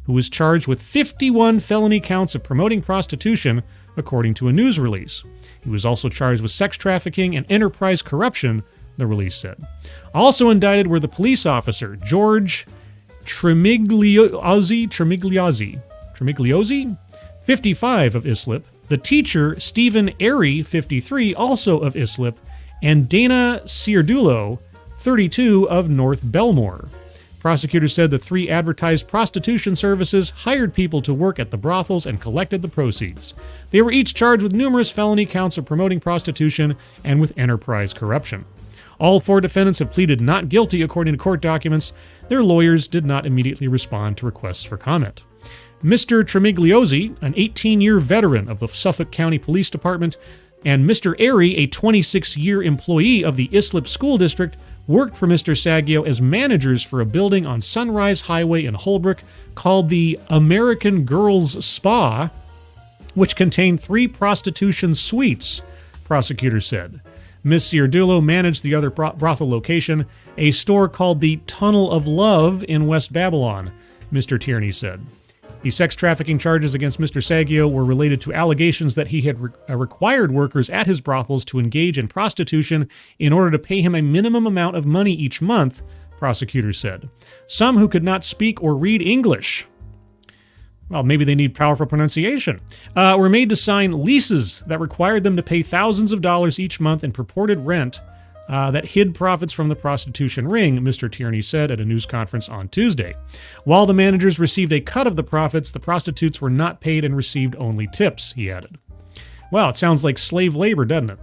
who was charged with 51 felony counts of promoting prostitution, according to a news release. He was also charged with sex trafficking and enterprise corruption, the release said. Also indicted were the police officer, George Tremigliozzi, 55, of Islip, the teacher, Stephen Airy, 53, also of Islip, and Dana Ciardulo, 32, of North Belmore. Prosecutors said the 3 advertised prostitution services, hired people to work at the brothels, and collected the proceeds. They were each charged with numerous felony counts of promoting prostitution and with enterprise corruption. All 4 defendants have pleaded not guilty, according to court documents. Their lawyers did not immediately respond to requests for comment. Mr. Tremigliozzi, an 18-year veteran of the Suffolk County Police Department, and Mr. Airy, a 26-year employee of the Islip School District, worked for Mr. Saggio as managers for a building on Sunrise Highway in Holbrook called the American Girls Spa, which contained 3 prostitution suites, prosecutors said. Ms. Ciardulo managed the other brothel location, a store called the Tunnel of Love in West Babylon, Mr. Tierney said. The sex trafficking charges against Mr. Saggio were related to allegations that he had required workers at his brothels to engage in prostitution in order to pay him a minimum amount of money each month, prosecutors said. Some who could not speak or read English, well, maybe they need powerful pronunciation, were made to sign leases that required them to pay thousands of dollars each month in purported rent that hid profits from the prostitution ring, Mr. Tierney said at a news conference on Tuesday. While the managers received a cut of the profits, the prostitutes were not paid and received only tips, he added. Well, it sounds like slave labor, doesn't it?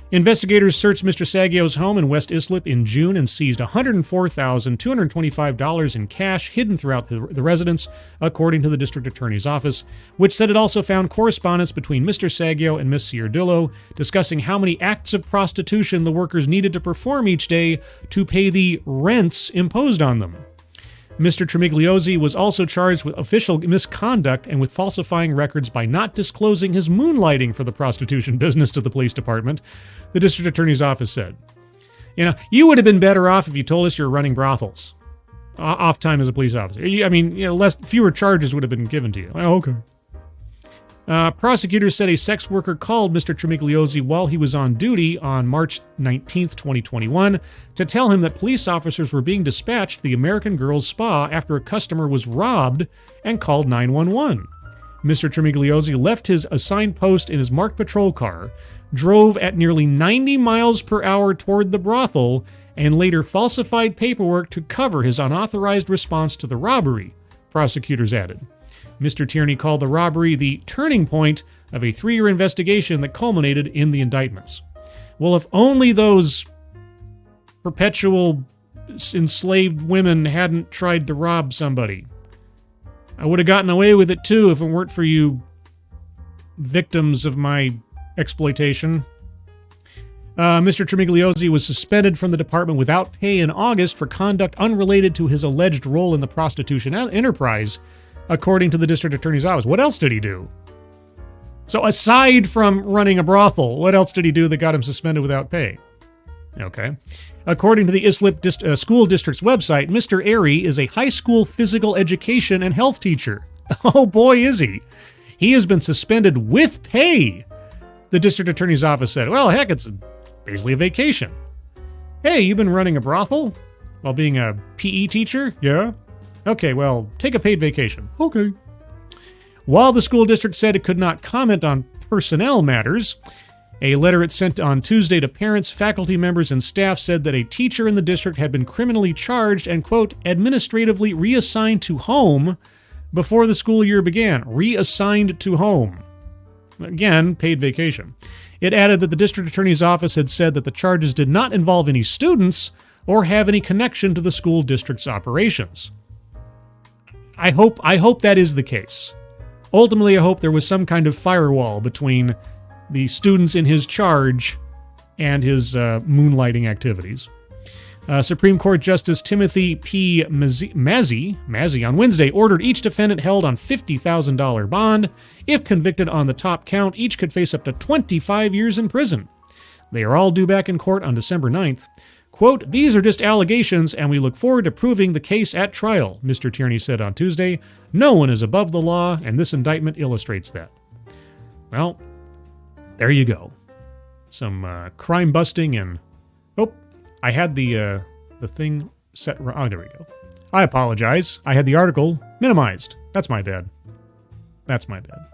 Investigators searched Mr. Saggio's home in West Islip in June and seized $104,225 in cash hidden throughout the residence, according to the district attorney's office, which said it also found correspondence between Mr. Saggio and Ms. Ciardulo discussing how many acts of prostitution the workers needed to perform each day to pay the rents imposed on them. Mr. Tremigliosi was also charged with official misconduct and with falsifying records by not disclosing his moonlighting for the prostitution business to the police department, the district attorney's office said. You would have been better off if you told us you were running brothels. Off time as a police officer. Fewer charges would have been given to you. Oh, okay. Prosecutors said a sex worker called Mr. Tremigliosi while he was on duty on March 19th, 2021, to tell him that police officers were being dispatched to the American Girls Spa after a customer was robbed and called 911. Mr. Tremigliosi left his assigned post in his marked patrol car, drove at nearly 90 miles per hour toward the brothel, and later falsified paperwork to cover his unauthorized response to the robbery, prosecutors added. Mr. Tierney called the robbery the turning point of a 3-year investigation that culminated in the indictments. Well, if only those perpetual enslaved women hadn't tried to rob somebody. I would have gotten away with it too if it weren't for you victims of my exploitation. Mr. Tremigliosi was suspended from the department without pay in August for conduct unrelated to his alleged role in the prostitution enterprise, according to the district attorney's office. What else did he do? So aside from running a brothel, what else did he do that got him suspended without pay? Okay. According to the Islip School District's website, Mr. Airy is a high school physical education and health teacher. Oh boy, is he. He has been suspended with pay, the district attorney's office said. Well, heck, it's basically a vacation. Hey, you've been running a brothel while being a PE teacher? Yeah. Okay, well, take a paid vacation. Okay. While the school district said it could not comment on personnel matters, a letter it sent on Tuesday to parents, faculty members, and staff said that a teacher in the district had been criminally charged and, quote, administratively reassigned to home before the school year began. Reassigned to home. Again, paid vacation. It added that the district attorney's office had said that the charges did not involve any students or have any connection to the school district's operations. I hope that is the case. Ultimately, I hope there was some kind of firewall between the students in his charge and his moonlighting activities. Supreme Court Justice Timothy P. Mazzei on Wednesday ordered each defendant held on $50,000 bond. If convicted on the top count, each could face up to 25 years in prison. They are all due back in court on December 9th. Quote, these are just allegations, and we look forward to proving the case at trial, Mr. Tierney said on Tuesday. No one is above the law, and this indictment illustrates that. Well, there you go. Some crime busting and... Oh, I had the thing set... Oh, there we go. I apologize. I had the article minimized. That's my bad. That's my bad.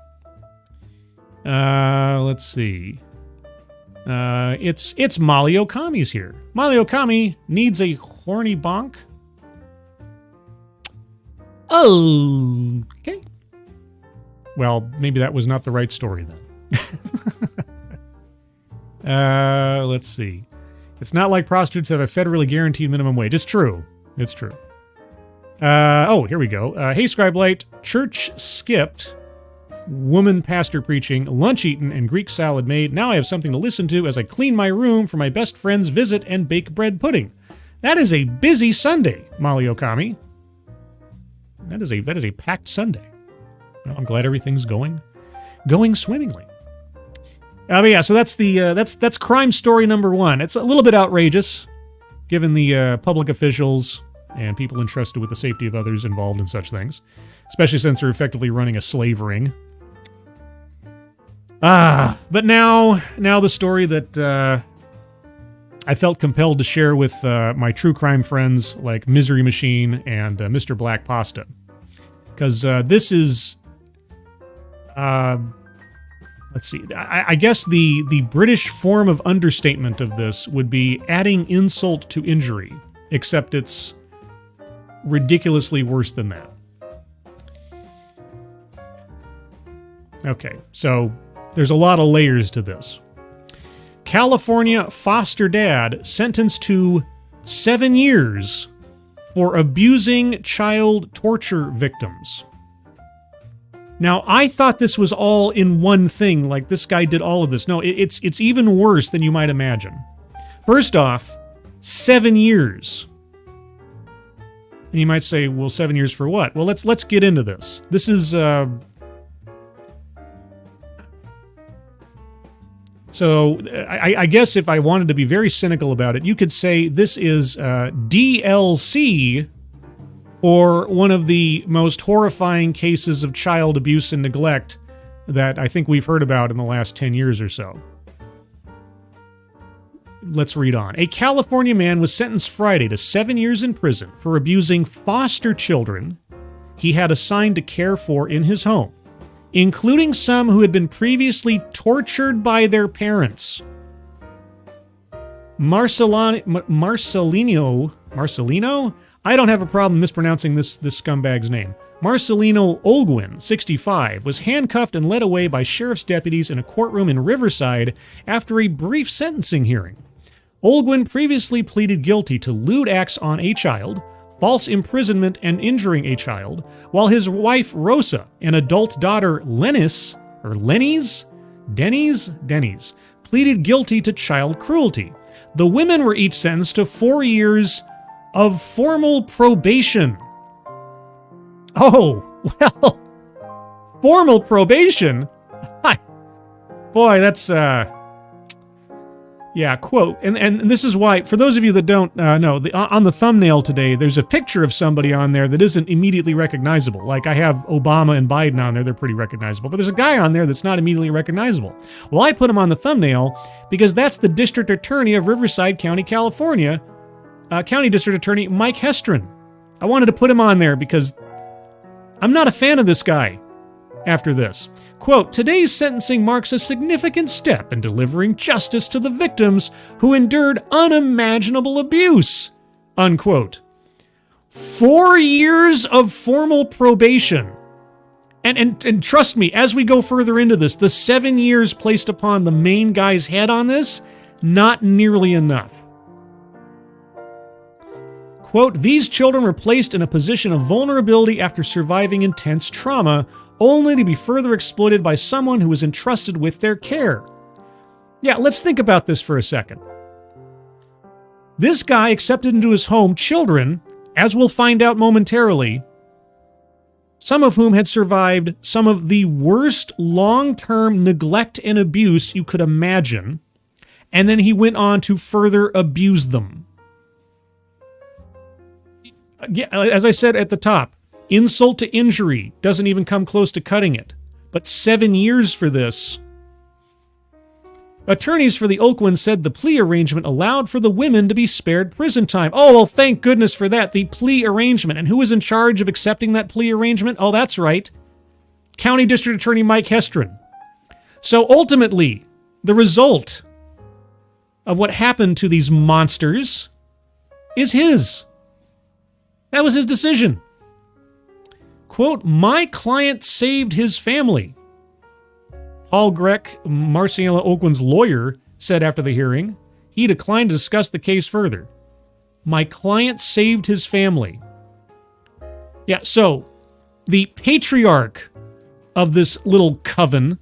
Let's see. It's Molly Okami's here. Molly Okami needs a horny bonk. Okay. Well, maybe that was not the right story then. Let's see. It's not like prostitutes have a federally guaranteed minimum wage. It's true. It's true. Here we go. Hey, Scribe Light. Church skipped. Woman pastor preaching, lunch eaten, and Greek salad made. Now I have something to listen to as I clean my room for my best friend's visit and bake bread pudding. That is a busy Sunday, Molly Okami. That is a packed Sunday. Well, I'm glad everything's going swimmingly. But yeah, so that's crime story number one. It's a little bit outrageous, given the public officials and people entrusted with the safety of others involved in such things, especially since they're effectively running a slave ring. But now the story that I felt compelled to share with my true crime friends like Misery Machine and Mr. Black Pasta. Because this is... let's see. I guess the British form of understatement of this would be adding insult to injury, except it's ridiculously worse than that. Okay, so there's a lot of layers to this. California foster dad sentenced to 7 years for abusing child torture victims. Now, I thought this was all in one thing, like this guy did all of this. No, it's even worse than you might imagine. First off, 7 years. And you might say, well, 7 years for what? Well, let's get into this. This is so I guess if I wanted to be very cynical about it, you could say this is DLC, or one of the most horrifying cases of child abuse and neglect that I think we've heard about in the last 10 years or so. Let's read on. A California man was sentenced Friday to 7 years in prison for abusing foster children he had assigned to care for in his home, including some who had been previously tortured by their parents. Marcelino? I don't have a problem mispronouncing this scumbag's name. Marcelino Olguin, 65, was handcuffed and led away by sheriff's deputies in a courtroom in Riverside after a brief sentencing hearing. Olguin previously pleaded guilty to lewd acts on a child, false imprisonment and injuring a child, while his wife Rosa and adult daughter Denny's, pleaded guilty to child cruelty. The women were each sentenced to 4 years of formal probation. Oh, well, formal probation? Boy, that's, yeah, quote. And this is why, for those of you that don't know, on the thumbnail today, there's a picture of somebody on there that isn't immediately recognizable. Like, I have Obama and Biden on there, they're pretty recognizable. But there's a guy on there that's not immediately recognizable. Well, I put him on the thumbnail because that's the district attorney of Riverside County, California, County District Attorney Mike Hestron. I wanted to put him on there because I'm not a fan of this guy after this. Quote, today's sentencing marks a significant step in delivering justice to the victims who endured unimaginable abuse, unquote. 4 years of formal probation. And trust me, as we go further into this, the 7 years placed upon the main guy's head on this, not nearly enough. Quote, these children were placed in a position of vulnerability after surviving intense trauma, only to be further exploited by someone who was entrusted with their care. Yeah, let's think about this for a second. This guy accepted into his home children, as we'll find out momentarily, some of whom had survived some of the worst long-term neglect and abuse you could imagine, and then he went on to further abuse them. Yeah, as I said at the top, insult to injury doesn't even come close to cutting it. But 7 years for this. Attorneys for the Olguins said the plea arrangement allowed for the women to be spared prison time. Oh, well, thank goodness for that. The plea arrangement. And who was in charge of accepting that plea arrangement? Oh, that's right. County District Attorney Mike Hestron. So ultimately, the result of what happened to these monsters is his. That was his decision. Quote, my client saved his family. Paul Grech, Marciela Olguin's lawyer, said after the hearing. He declined to discuss the case further. My client saved his family. Yeah, so the patriarch of this little coven,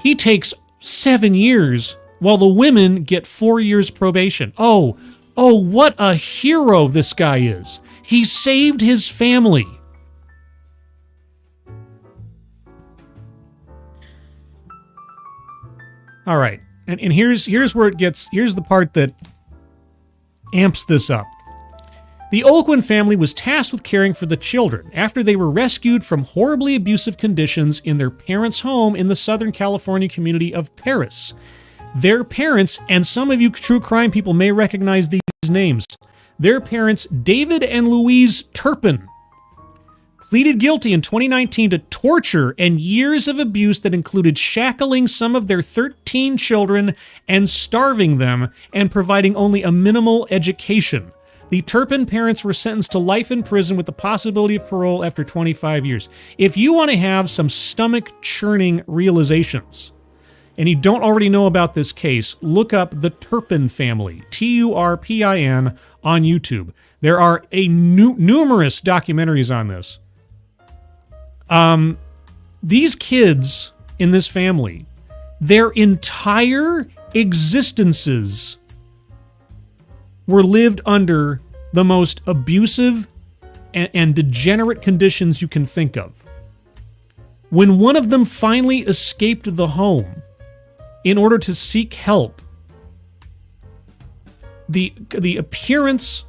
he takes 7 years while the women get 4 years probation. Oh, what a hero this guy is. He saved his family. All right, and here's where it gets, here's the part that amps this up. The Olguin family was tasked with caring for the children after they were rescued from horribly abusive conditions in their parents' home in the Southern California community of Paris. Their parents, and some of you true crime people may recognize these names, their parents, David and Louise Turpin, pleaded guilty in 2019 to torture and years of abuse that included shackling some of their 13 children and starving them and providing only a minimal education. The Turpin parents were sentenced to life in prison with the possibility of parole after 25 years. If you want to have some stomach-churning realizations, and you don't already know about this case, look up the Turpin family, Turpin, on YouTube. There are numerous documentaries on this. These kids in this family, their entire existences were lived under the most abusive and degenerate conditions you can think of. When one of them finally escaped the home in order to seek help, the appearance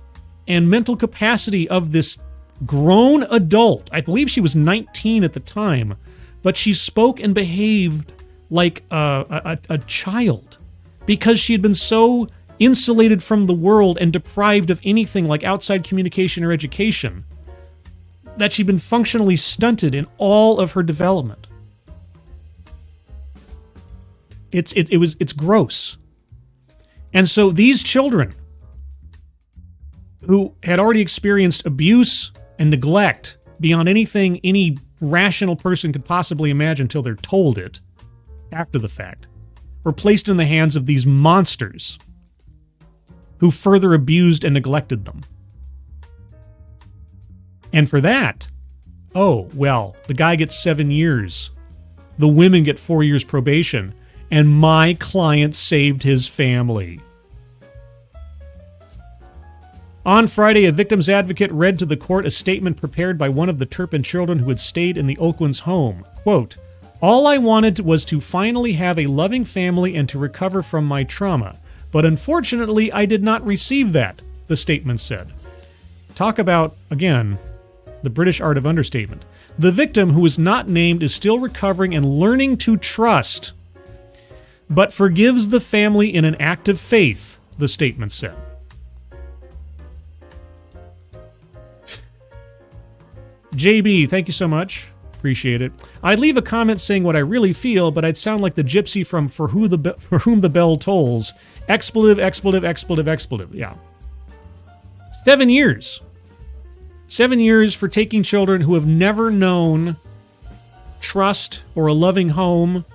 and mental capacity of this grown adult, I believe she was 19 at the time, but she spoke and behaved like a child because she had been so insulated from the world and deprived of anything like outside communication or education that she'd been functionally stunted in all of her development. It's gross. And so these children who had already experienced abuse and neglect beyond anything any rational person could possibly imagine until they're told it after the fact, were placed in the hands of these monsters who further abused and neglected them. And for that, oh, well, the guy gets 7 years. The women get 4 years probation. And my client saved his family. On Friday, a victim's advocate read to the court a statement prepared by one of the Turpin children who had stayed in the Oakwinds home. Quote, "All I wanted was to finally have a loving family and to recover from my trauma. But unfortunately, I did not receive that," the statement said. Talk about, again, the British art of understatement. The victim, who is not named, is still recovering and learning to trust, but forgives the family in an act of faith, the statement said. JB, thank you so much. Appreciate it. I'd leave a comment saying what I really feel, but I'd sound like the gypsy from For Whom the Bell Tolls. Expletive, expletive, expletive, expletive. Yeah. 7 years. 7 years for taking children who have never known trust or a loving home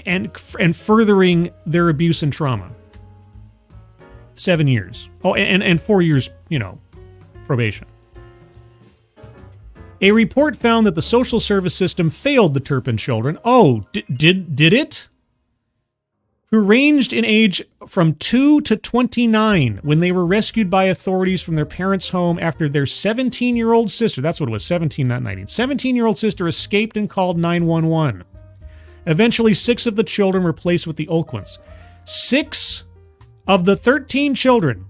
and furthering their abuse and trauma. 7 years. Oh, and 4 years, probation. A report found that the social service system failed the Turpin children. Oh, did it? Who ranged in age from 2 to 29 when they were rescued by authorities from their parents' home after their 17-year-old sister, that's what it was, 17, not 19, 17-year-old sister escaped and called 911. Eventually, 6 of the children were placed with the Oakwinds. 6 of the 13 children.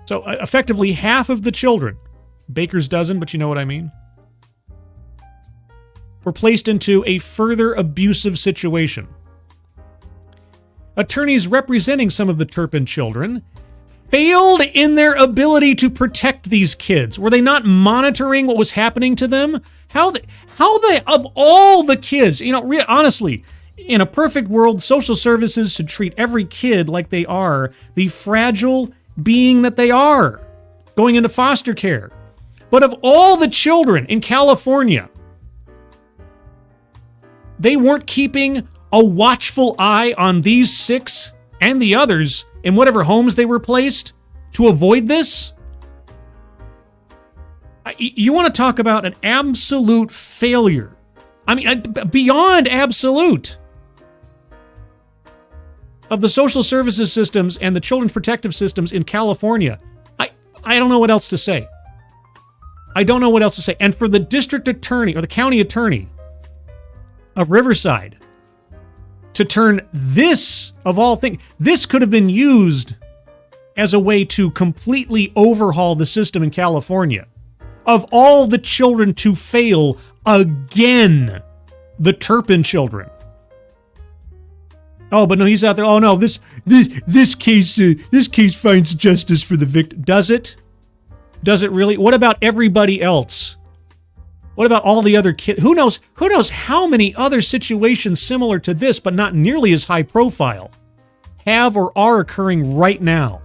So effectively half of the children, baker's dozen, but you know what I mean, were placed into a further abusive situation. Attorneys representing some of the Turpin children failed in their ability to protect these kids. Were they not monitoring what was happening to them? How they of all the kids, honestly, in a perfect world, social services should treat every kid like they are the fragile being that they are, going into foster care. But of all the children in California, they weren't keeping a watchful eye on these 6 and the others in whatever homes they were placed to avoid this? You want to talk about an absolute failure. I mean, beyond absolute. Of the social services systems and the children's protective systems in California. I don't know what else to say. I don't know what else to say. And for the district attorney or the county attorney of Riverside to turn this, of all things, this could have been used as a way to completely overhaul the system in California. Of all the children to fail again, the Turpin children. Oh, but no, he's out there. Oh no, this case finds justice for the victim. Does it? Does it really? What about everybody else? What about all the other kids? Who knows how many other situations similar to this, but not nearly as high profile, have or are occurring right now?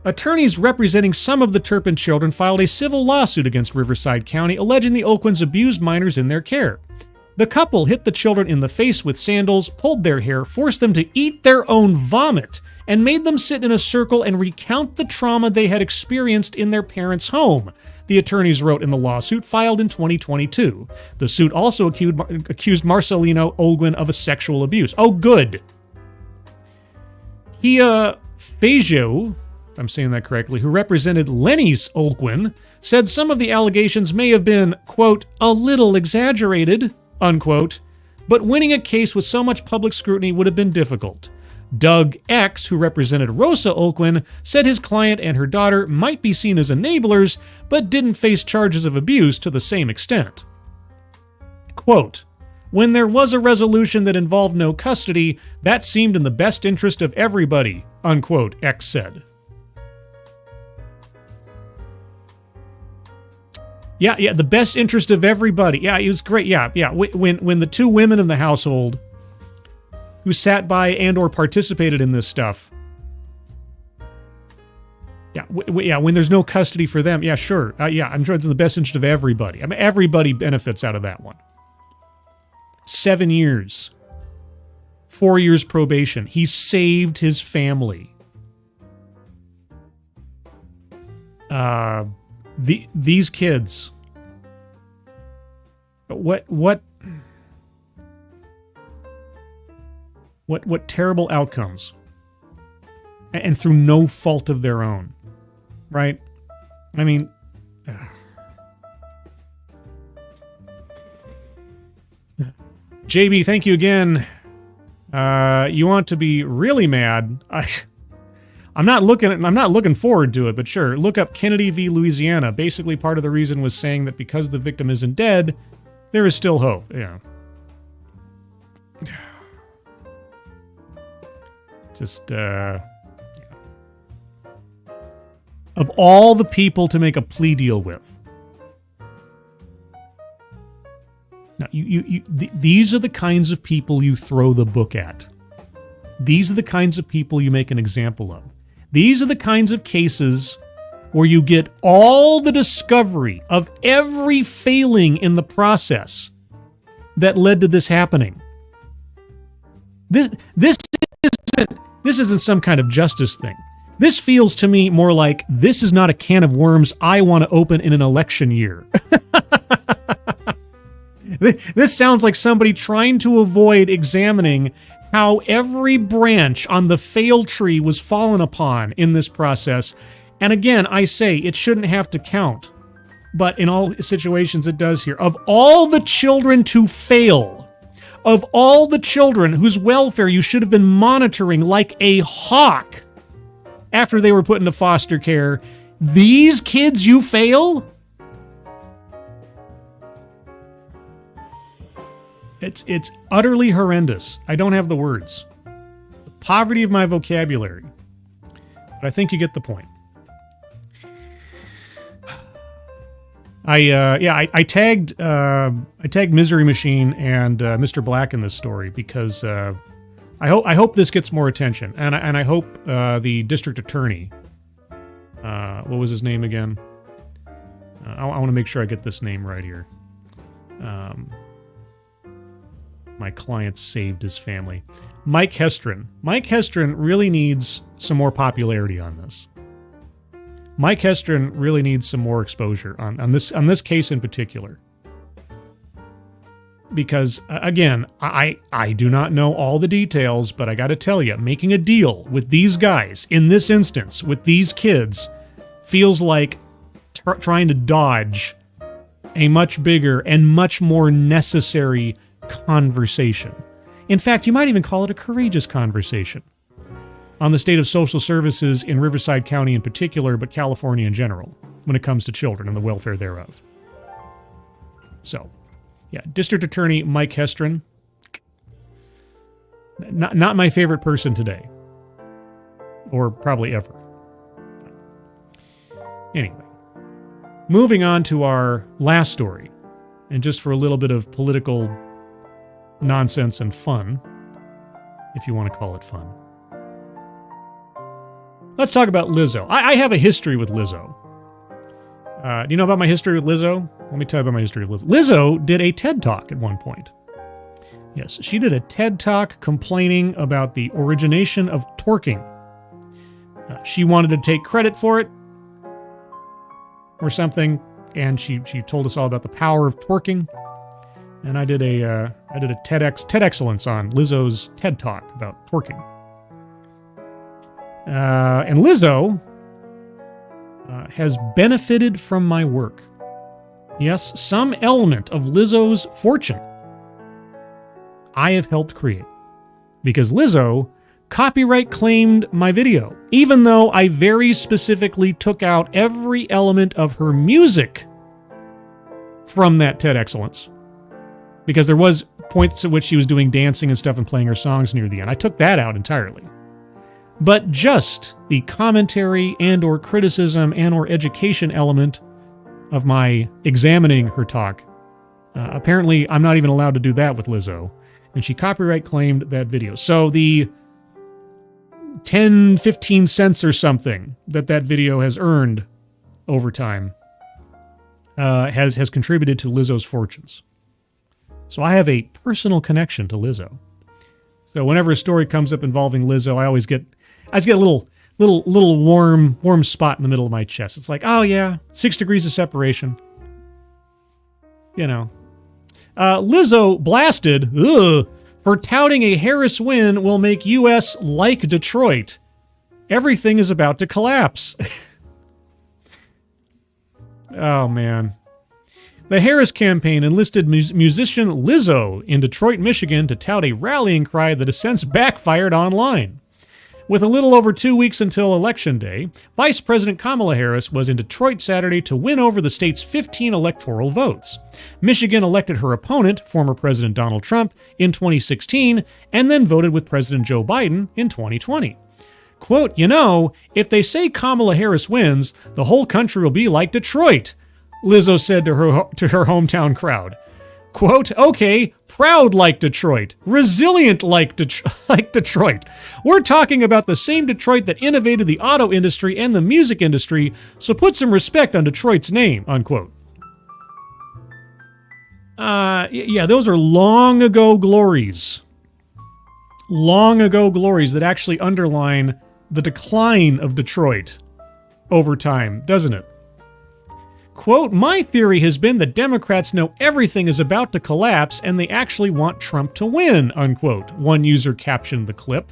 Attorneys representing some of the Turpin children filed a civil lawsuit against Riverside County, alleging the Oakwinds abused minors in their care. The couple hit the children in the face with sandals, pulled their hair, forced them to eat their own vomit, and made them sit in a circle and recount the trauma they had experienced in their parents' home, the attorneys wrote in the lawsuit filed in 2022. The suit also accused Marcelino Olguin of a sexual abuse. Oh, good. Fazio, if I'm saying that correctly, who represented Lenny's Olquin, said some of the allegations may have been, quote, a little exaggerated, unquote, but winning a case with so much public scrutiny would have been difficult. Doug X, who represented Rosa Olquin, said his client and her daughter might be seen as enablers, but didn't face charges of abuse to the same extent. Quote, when there was a resolution that involved no custody, that seemed in the best interest of everybody, unquote, X said. Yeah, the best interest of everybody. Yeah, it was great. Yeah. When the two women in the household who sat by and or participated in this stuff. When there's no custody for them. Yeah, sure. I'm sure it's in the best interest of everybody. I mean, everybody benefits out of that one. 7 years. 4 years probation. He saved his family. These kids. What terrible outcomes. And through no fault of their own. Right? I mean... JB, thank you again. You want to be really mad? I'm not looking forward to it, but sure. Look up Kennedy v. Louisiana. Basically, part of the reason was saying that because the victim isn't dead, there is still hope. Yeah. Just, Of all the people to make a plea deal with. Now, these are the kinds of people you throw the book at. These are the kinds of people you make an example of. These are the kinds of cases where you get all the discovery of every failing in the process that led to this happening. This isn't some kind of justice thing. This feels to me more like this is not a can of worms I want to open in an election year. This sounds like somebody trying to avoid examining how every branch on the fail tree was fallen upon in this process. And again, I say it shouldn't have to count. But in all situations it does here. Of all the children to fail, of all the children whose welfare you should have been monitoring like a hawk after they were put into foster care, these kids you fail? It's utterly horrendous. I don't have the words. The poverty of my vocabulary. But I think you get the point. I tagged Misery Machine and Mr. Black in this story because I hope this gets more attention, and I hope the district attorney, what was his name again? I want to make sure I get this name right here. My client saved his family. Mike Hestron. Mike Hestron really needs some more popularity on this. Mike Hestron really needs some more exposure on this case in particular. Because, again, I do not know all the details, but I gotta tell you, making a deal with these guys, in this instance, with these kids, feels like trying to dodge a much bigger and much more necessary conversation. In fact, you might even call it a courageous conversation on the state of social services in Riverside County in particular, but California in general, when it comes to children and the welfare thereof. So, yeah, District Attorney Mike Hestron, not my favorite person today, or probably ever. Anyway, moving on to our last story, and just for a little bit of political nonsense and fun, if you want to call it fun. Let's talk about Lizzo. I have a history with Lizzo. Do you know about my history with Lizzo? Let me tell you about my history with Lizzo. Lizzo did a TED Talk at one point. Yes, she did a TED Talk complaining about the origination of twerking. She wanted to take credit for it or something, and she told us all about the power of twerking. And I did a TED Excellence on Lizzo's TED Talk about twerking. And Lizzo has benefited from my work. Yes, some element of Lizzo's fortune I have helped create. Because Lizzo copyright claimed my video, even though I very specifically took out every element of her music from that TED Excellence. Because there was points at which she was doing dancing and stuff and playing her songs near the end. I took that out entirely. But just the commentary and or criticism and or education element of my examining her talk. Apparently, I'm not even allowed to do that with Lizzo. And she copyright claimed that video. So the 10, 15 cents or something that video has earned over time has contributed to Lizzo's fortunes. So I have a personal connection to Lizzo. So whenever a story comes up involving Lizzo, I always get a little warm spot in the middle of my chest. It's like, oh yeah, 6 degrees of separation. You know. Lizzo blasted for touting a Harris win will make U.S. like Detroit. Everything is about to collapse. Oh, man. The Harris campaign enlisted musician Lizzo in Detroit, Michigan to tout a rallying cry that has since backfired online. With a little over 2 weeks until Election Day, Vice President Kamala Harris was in Detroit Saturday to win over the state's 15 electoral votes. Michigan elected her opponent, former President Donald Trump, in 2016, and then voted with President Joe Biden in 2020. Quote, if they say Kamala Harris wins, the whole country will be like Detroit, Lizzo said to her hometown crowd. Quote, okay, proud like Detroit, resilient like Detroit. We're talking about the same Detroit that innovated the auto industry and the music industry, so put some respect on Detroit's name, unquote. Yeah, those are long ago glories. Long ago glories that actually underline the decline of Detroit over time, doesn't it? Quote, my theory has been that Democrats know everything is about to collapse and they actually want Trump to win, unquote, one user captioned the clip.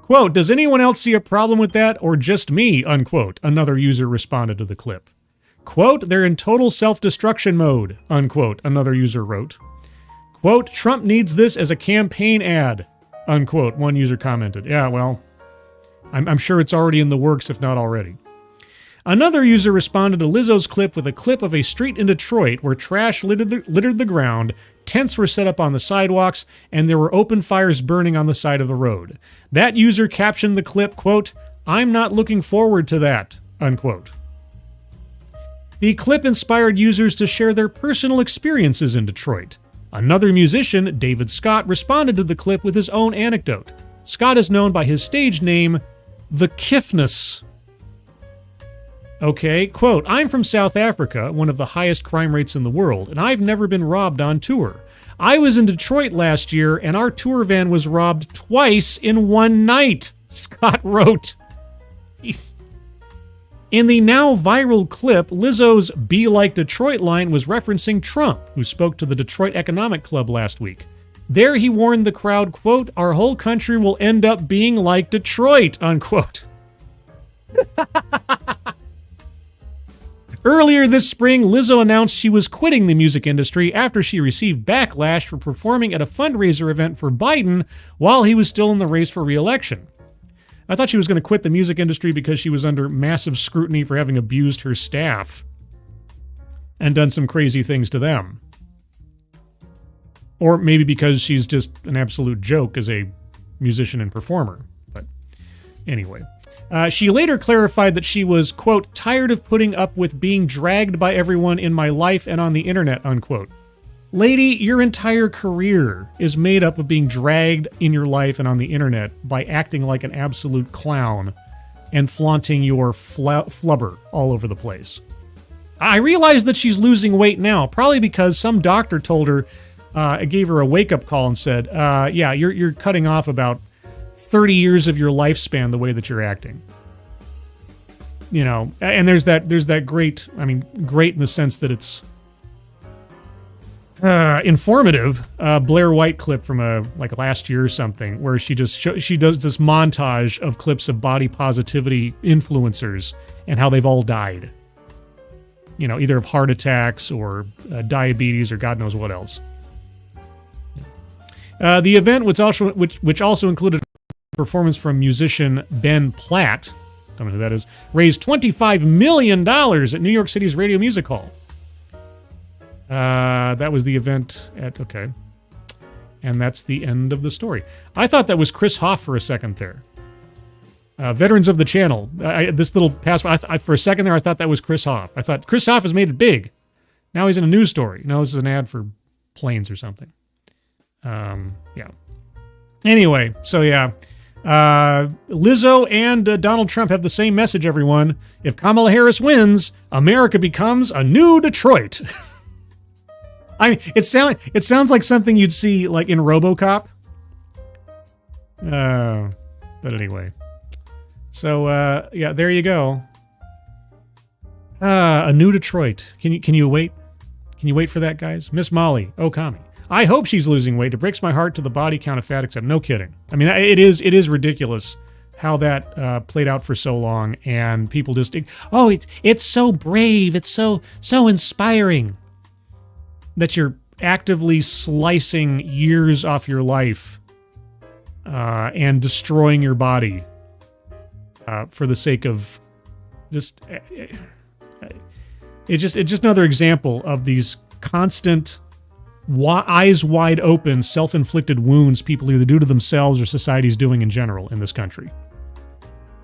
Quote, does anyone else see a problem with that or just me, unquote, another user responded to the clip. Quote, they're in total self-destruction mode, unquote, another user wrote. Quote, Trump needs this as a campaign ad, unquote, one user commented. Yeah, well, I'm sure it's already in the works, if not already. Another user responded to Lizzo's clip with a clip of a street in Detroit where trash littered the ground, tents were set up on the sidewalks, and there were open fires burning on the side of the road. That user captioned the clip, quote, I'm not looking forward to that, unquote. The clip inspired users to share their personal experiences in Detroit. Another musician, David Scott, responded to the clip with his own anecdote. Scott is known by his stage name, The Kiffness. Okay, quote, I'm from South Africa, one of the highest crime rates in the world, and I've never been robbed on tour. I was in Detroit last year, and our tour van was robbed twice in one night, Scott wrote. In the now viral clip, Lizzo's Be Like Detroit line was referencing Trump, who spoke to the Detroit Economic Club last week. There he warned the crowd, quote, our whole country will end up being like Detroit, unquote. Earlier this spring, Lizzo announced she was quitting the music industry after she received backlash for performing at a fundraiser event for Biden while he was still in the race for re-election. I thought she was going to quit the music industry because she was under massive scrutiny for having abused her staff and done some crazy things to them. Or maybe because she's just an absolute joke as a musician and performer. But anyway. She later clarified that she was, quote, tired of putting up with being dragged by everyone in my life and on the internet, unquote. Lady, your entire career is made up of being dragged in your life and on the internet by acting like an absolute clown and flaunting your flubber all over the place. I realize that she's losing weight now, probably because some doctor told her, gave her a wake-up call and said, yeah, you're cutting off about 30 years of your lifespan the way that you're acting. You know, and there's that great, I mean, great in the sense that it's informative Blair White clip from like last year or something, where she does this montage of clips of body positivity influencers and how they've all died. You know, either of heart attacks or diabetes or God knows what else. The event, which also included a performance from musician Ben Platt, don't know who that is, raised $25 million at New York City's Radio Music Hall. That was the event okay. And that's the end of the story. I thought that was Chris Hoff for a second there. Veterans of the channel. This little pass, for a second there, I thought that was Chris Hoff. I thought Chris Hoff has made it big. Now he's in a news story. No, this is an ad for planes or something. Yeah. Anyway, so yeah. Lizzo and Donald Trump have the same message, everyone. If Kamala Harris wins, America becomes a new Detroit. I mean, it sounds like something you'd see like in RoboCop. But anyway. So yeah, there you go. A new Detroit. Can you wait? Can you wait for that, guys? Miss Molly Okami. I hope she's losing weight. It breaks my heart to the body count of fat accept. No kidding. I mean, it is ridiculous how that played out for so long, and people just it's so brave, it's so inspiring that you're actively slicing years off your life and destroying your body for the sake of just it's just another example of these constant eyes wide open, self-inflicted wounds people either do to themselves or society's doing in general in this country.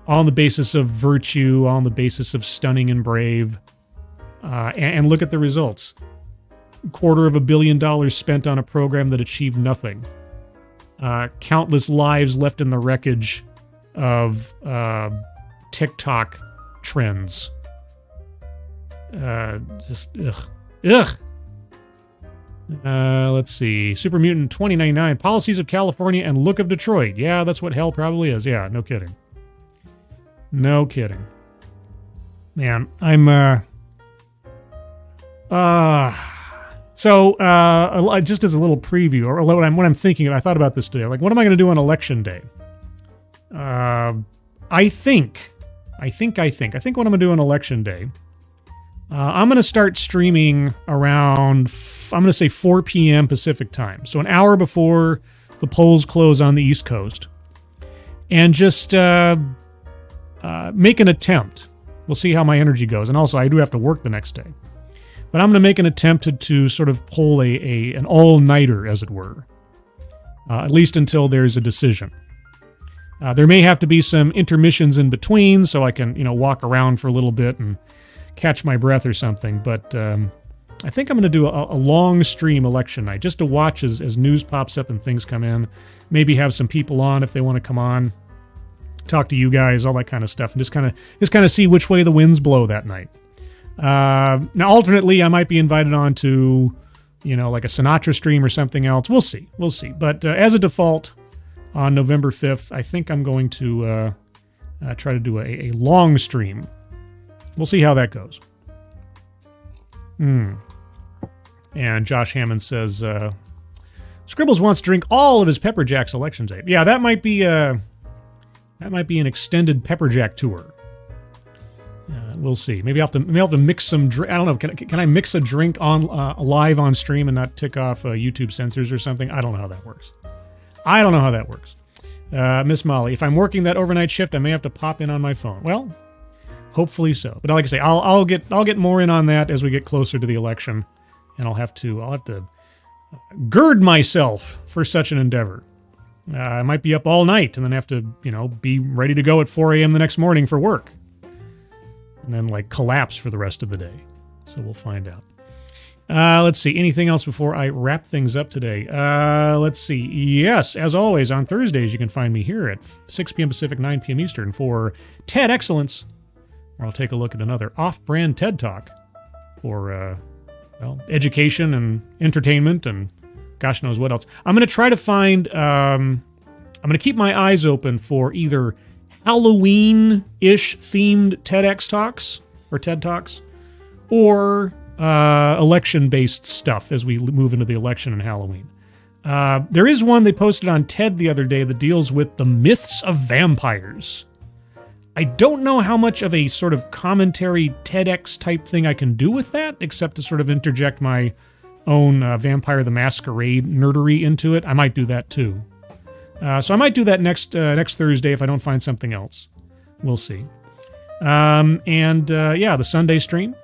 All on the basis of virtue, all on the basis of stunning and brave. And look at the results. $250 million spent on a program that achieved nothing. Countless lives left in the wreckage of TikTok trends. Ugh. Let's see. Super Mutant 2099. Policies of California and Look of Detroit. Yeah, that's what hell probably is. Yeah, no kidding. No kidding. Man, I'm, just as a little preview, or what I'm thinking, I thought about this today. Like, what am I going to do on Election Day? I think what I'm going to do on Election Day, I'm going to start streaming around, I'm going to say 4 p.m. Pacific time. So an hour before the polls close on the East Coast. And just make an attempt. We'll see how my energy goes. And also, I do have to work the next day. But I'm going to make an attempt to sort of pull an all-nighter, as it were. At least until there's a decision. There may have to be some intermissions in between, so I can, walk around for a little bit and catch my breath or something. But I think I'm going to do a long stream election night, just to watch as news pops up and things come in. Maybe have some people on if they want to come on, talk to you guys, all that kind of stuff, and just kind of see which way the winds blow that night. Now, alternately, I might be invited on to, like a Sinatra stream or something else. We'll see. But as a default, on November 5th, I think I'm going to try to do a long stream. We'll see how that goes. And Josh Hammond says, Scribbles wants to drink all of his Pepper Jack's election tape. Yeah, that might be an extended Pepper Jack tour. We'll see. Maybe I'll have to mix some drink. I don't know. Can I mix a drink on live on stream and not tick off YouTube censors or something? I don't know how that works. Miss Molly, if I'm working that overnight shift, I may have to pop in on my phone. Well, hopefully so. But like I say, I'll get more in on that as we get closer to the election, and I'll have to gird myself for such an endeavor. I might be up all night and then have to, be ready to go at 4 a.m. the next morning for work. And then, collapse for the rest of the day. So we'll find out. Let's see. Anything else before I wrap things up today? Let's see. Yes, as always, on Thursdays, you can find me here at 6 p.m. Pacific, 9 p.m. Eastern for TED Excellence, where I'll take a look at another off-brand TED Talk for, education and entertainment and gosh knows what else. I'm going to try to find, I'm going to keep my eyes open for either Halloween-ish themed TEDx talks or TED Talks, or election-based stuff as we move into the election and Halloween. There is one they posted on TED the other day that deals with the myths of vampires. I don't know how much of a sort of commentary TEDx type thing I can do with that, except to sort of interject my own Vampire the Masquerade nerdery into it. I might do that too. So I might do that next Thursday if I don't find something else. We'll see. The Sunday stream,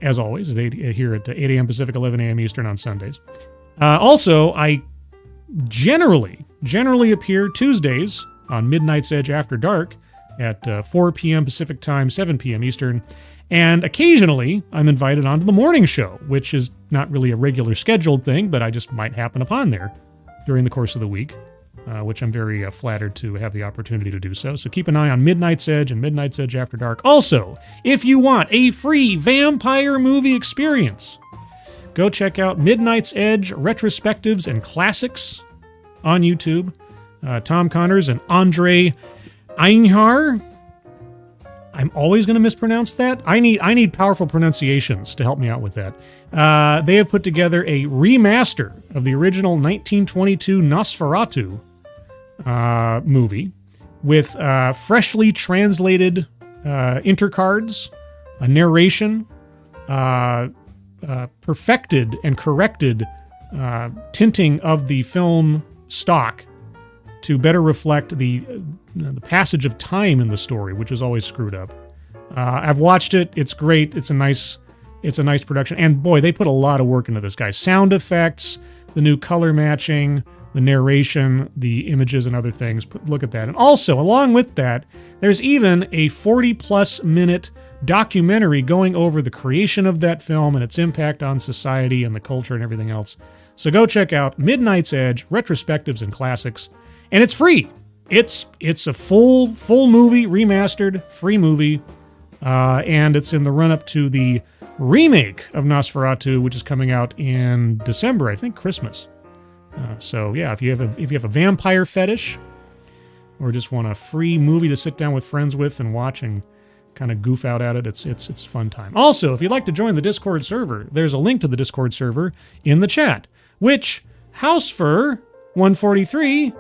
as always, is here at 8 a.m. Pacific, 11 a.m. Eastern on Sundays. Also, I generally appear Tuesdays on Midnight's Edge After Dark at 4 p.m. Pacific Time, 7 p.m. Eastern. And occasionally, I'm invited onto the morning show, which is not really a regular scheduled thing, but I just might happen upon there during the course of the week, which I'm very flattered to have the opportunity to do so. So keep an eye on Midnight's Edge and Midnight's Edge After Dark. Also, if you want a free vampire movie experience, go check out Midnight's Edge Retrospectives and Classics on YouTube. Tom Connors and Andre Einhar. I'm always going to mispronounce that. I need powerful pronunciations to help me out with that. They have put together a remaster of the original 1922 Nosferatu movie with freshly translated intercards, a narration, perfected and corrected tinting of the film stock to better reflect the passage of time in the story, which is always screwed up. I've watched it. It's great. It's a nice production. And boy, they put a lot of work into this, guys. Sound effects, the new color matching, the narration, the images and other things. Look at that. And also, along with that, there's even a 40-plus minute documentary going over the creation of that film and its impact on society and the culture and everything else. So go check out Midnight's Edge, Retrospectives and Classics. And it's free. It's a full movie, remastered, free movie. And it's in the run-up to the remake of Nosferatu, which is coming out in December, I think, Christmas. So yeah, if you have a vampire fetish, or just want a free movie to sit down with friends with and watch and kind of goof out at it, it's fun time. Also, if you'd like to join the Discord server, there's a link to the Discord server in the chat, which Housefur 143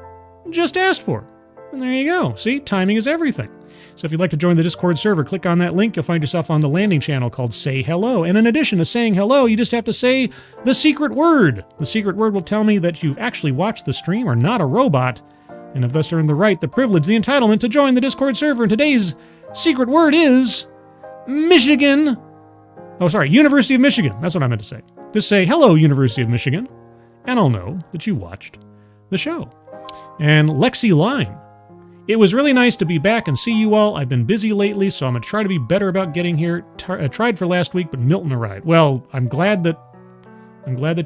just asked for. And there you go. See, timing is everything. So if you'd like to join the Discord server, click on that link. You'll find yourself on the landing channel called Say Hello. And in addition to saying hello, you just have to say the secret word. The secret word will tell me that you've actually watched the stream, are not a robot, and have thus earned the right, the privilege, the entitlement to join the Discord server. And today's secret word is Michigan. Oh, sorry, University of Michigan. That's what I meant to say. Just say hello, University of Michigan, and I'll know that you watched the show. And Lexi Line. It was really nice to be back and see you all. I've been busy lately, so I'm going to try to be better about getting here. I tried for last week, but Milton arrived. Well, I'm glad that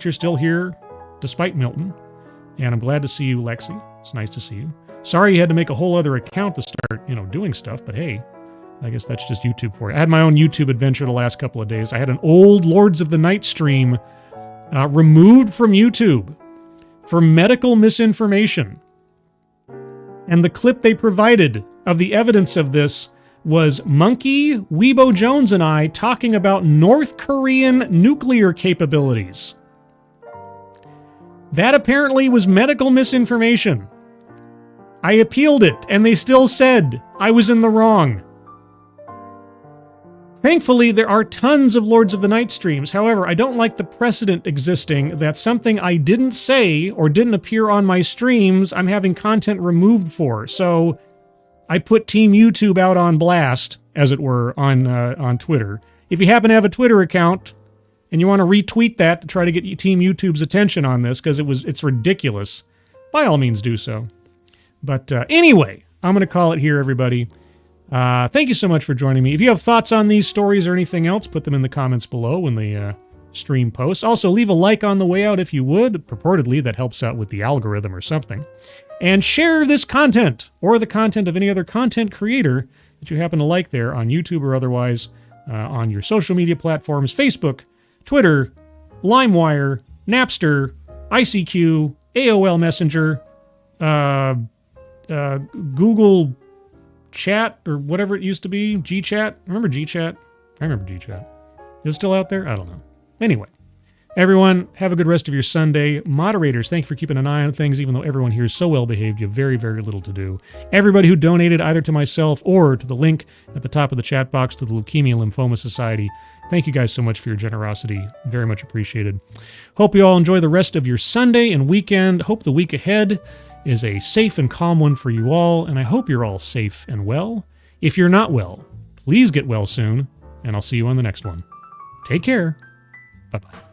you're still here, despite Milton. And I'm glad to see you, Lexi. It's nice to see you. Sorry you had to make a whole other account to start, doing stuff, but hey, I guess that's just YouTube for you. I had my own YouTube adventure the last couple of days. I had an old Lords of the Night stream removed from YouTube for medical misinformation. And the clip they provided of the evidence of this was Monkey, Weibo Jones, and I talking about North Korean nuclear capabilities. That apparently was medical misinformation. I appealed it, and they still said I was in the wrong. Thankfully, there are tons of Lords of the Night streams. However, I don't like the precedent existing that something I didn't say or didn't appear on my streams, I'm having content removed for. So I put Team YouTube out on blast, as it were, on Twitter. If you happen to have a Twitter account and you want to retweet that to try to get Team YouTube's attention on this, because it's ridiculous, by all means do so. But anyway, I'm going to call it here, everybody. Thank you so much for joining me. If you have thoughts on these stories or anything else, put them in the comments below when the stream posts. Also, leave a like on the way out if you would. Purportedly, that helps out with the algorithm or something. And share this content or the content of any other content creator that you happen to like there on YouTube or otherwise on your social media platforms, Facebook, Twitter, LimeWire, Napster, ICQ, AOL Messenger, Google Chat, or whatever it used to be. GChat. Remember GChat? I remember GChat. Is it still out there? I don't know. Anyway, everyone, have a good rest of your Sunday. Moderators, thank you for keeping an eye on things, even though everyone here is so well behaved. You have very, very little to do. Everybody who donated either to myself or to the link at the top of the chat box to the Leukemia Lymphoma Society, thank you guys so much for your generosity. Very much appreciated. Hope you all enjoy the rest of your Sunday and weekend. Hope the week ahead is a safe and calm one for you all, and I hope you're all safe and well. If you're not well, please get well soon, and I'll see you on the next one. Take care. Bye-bye.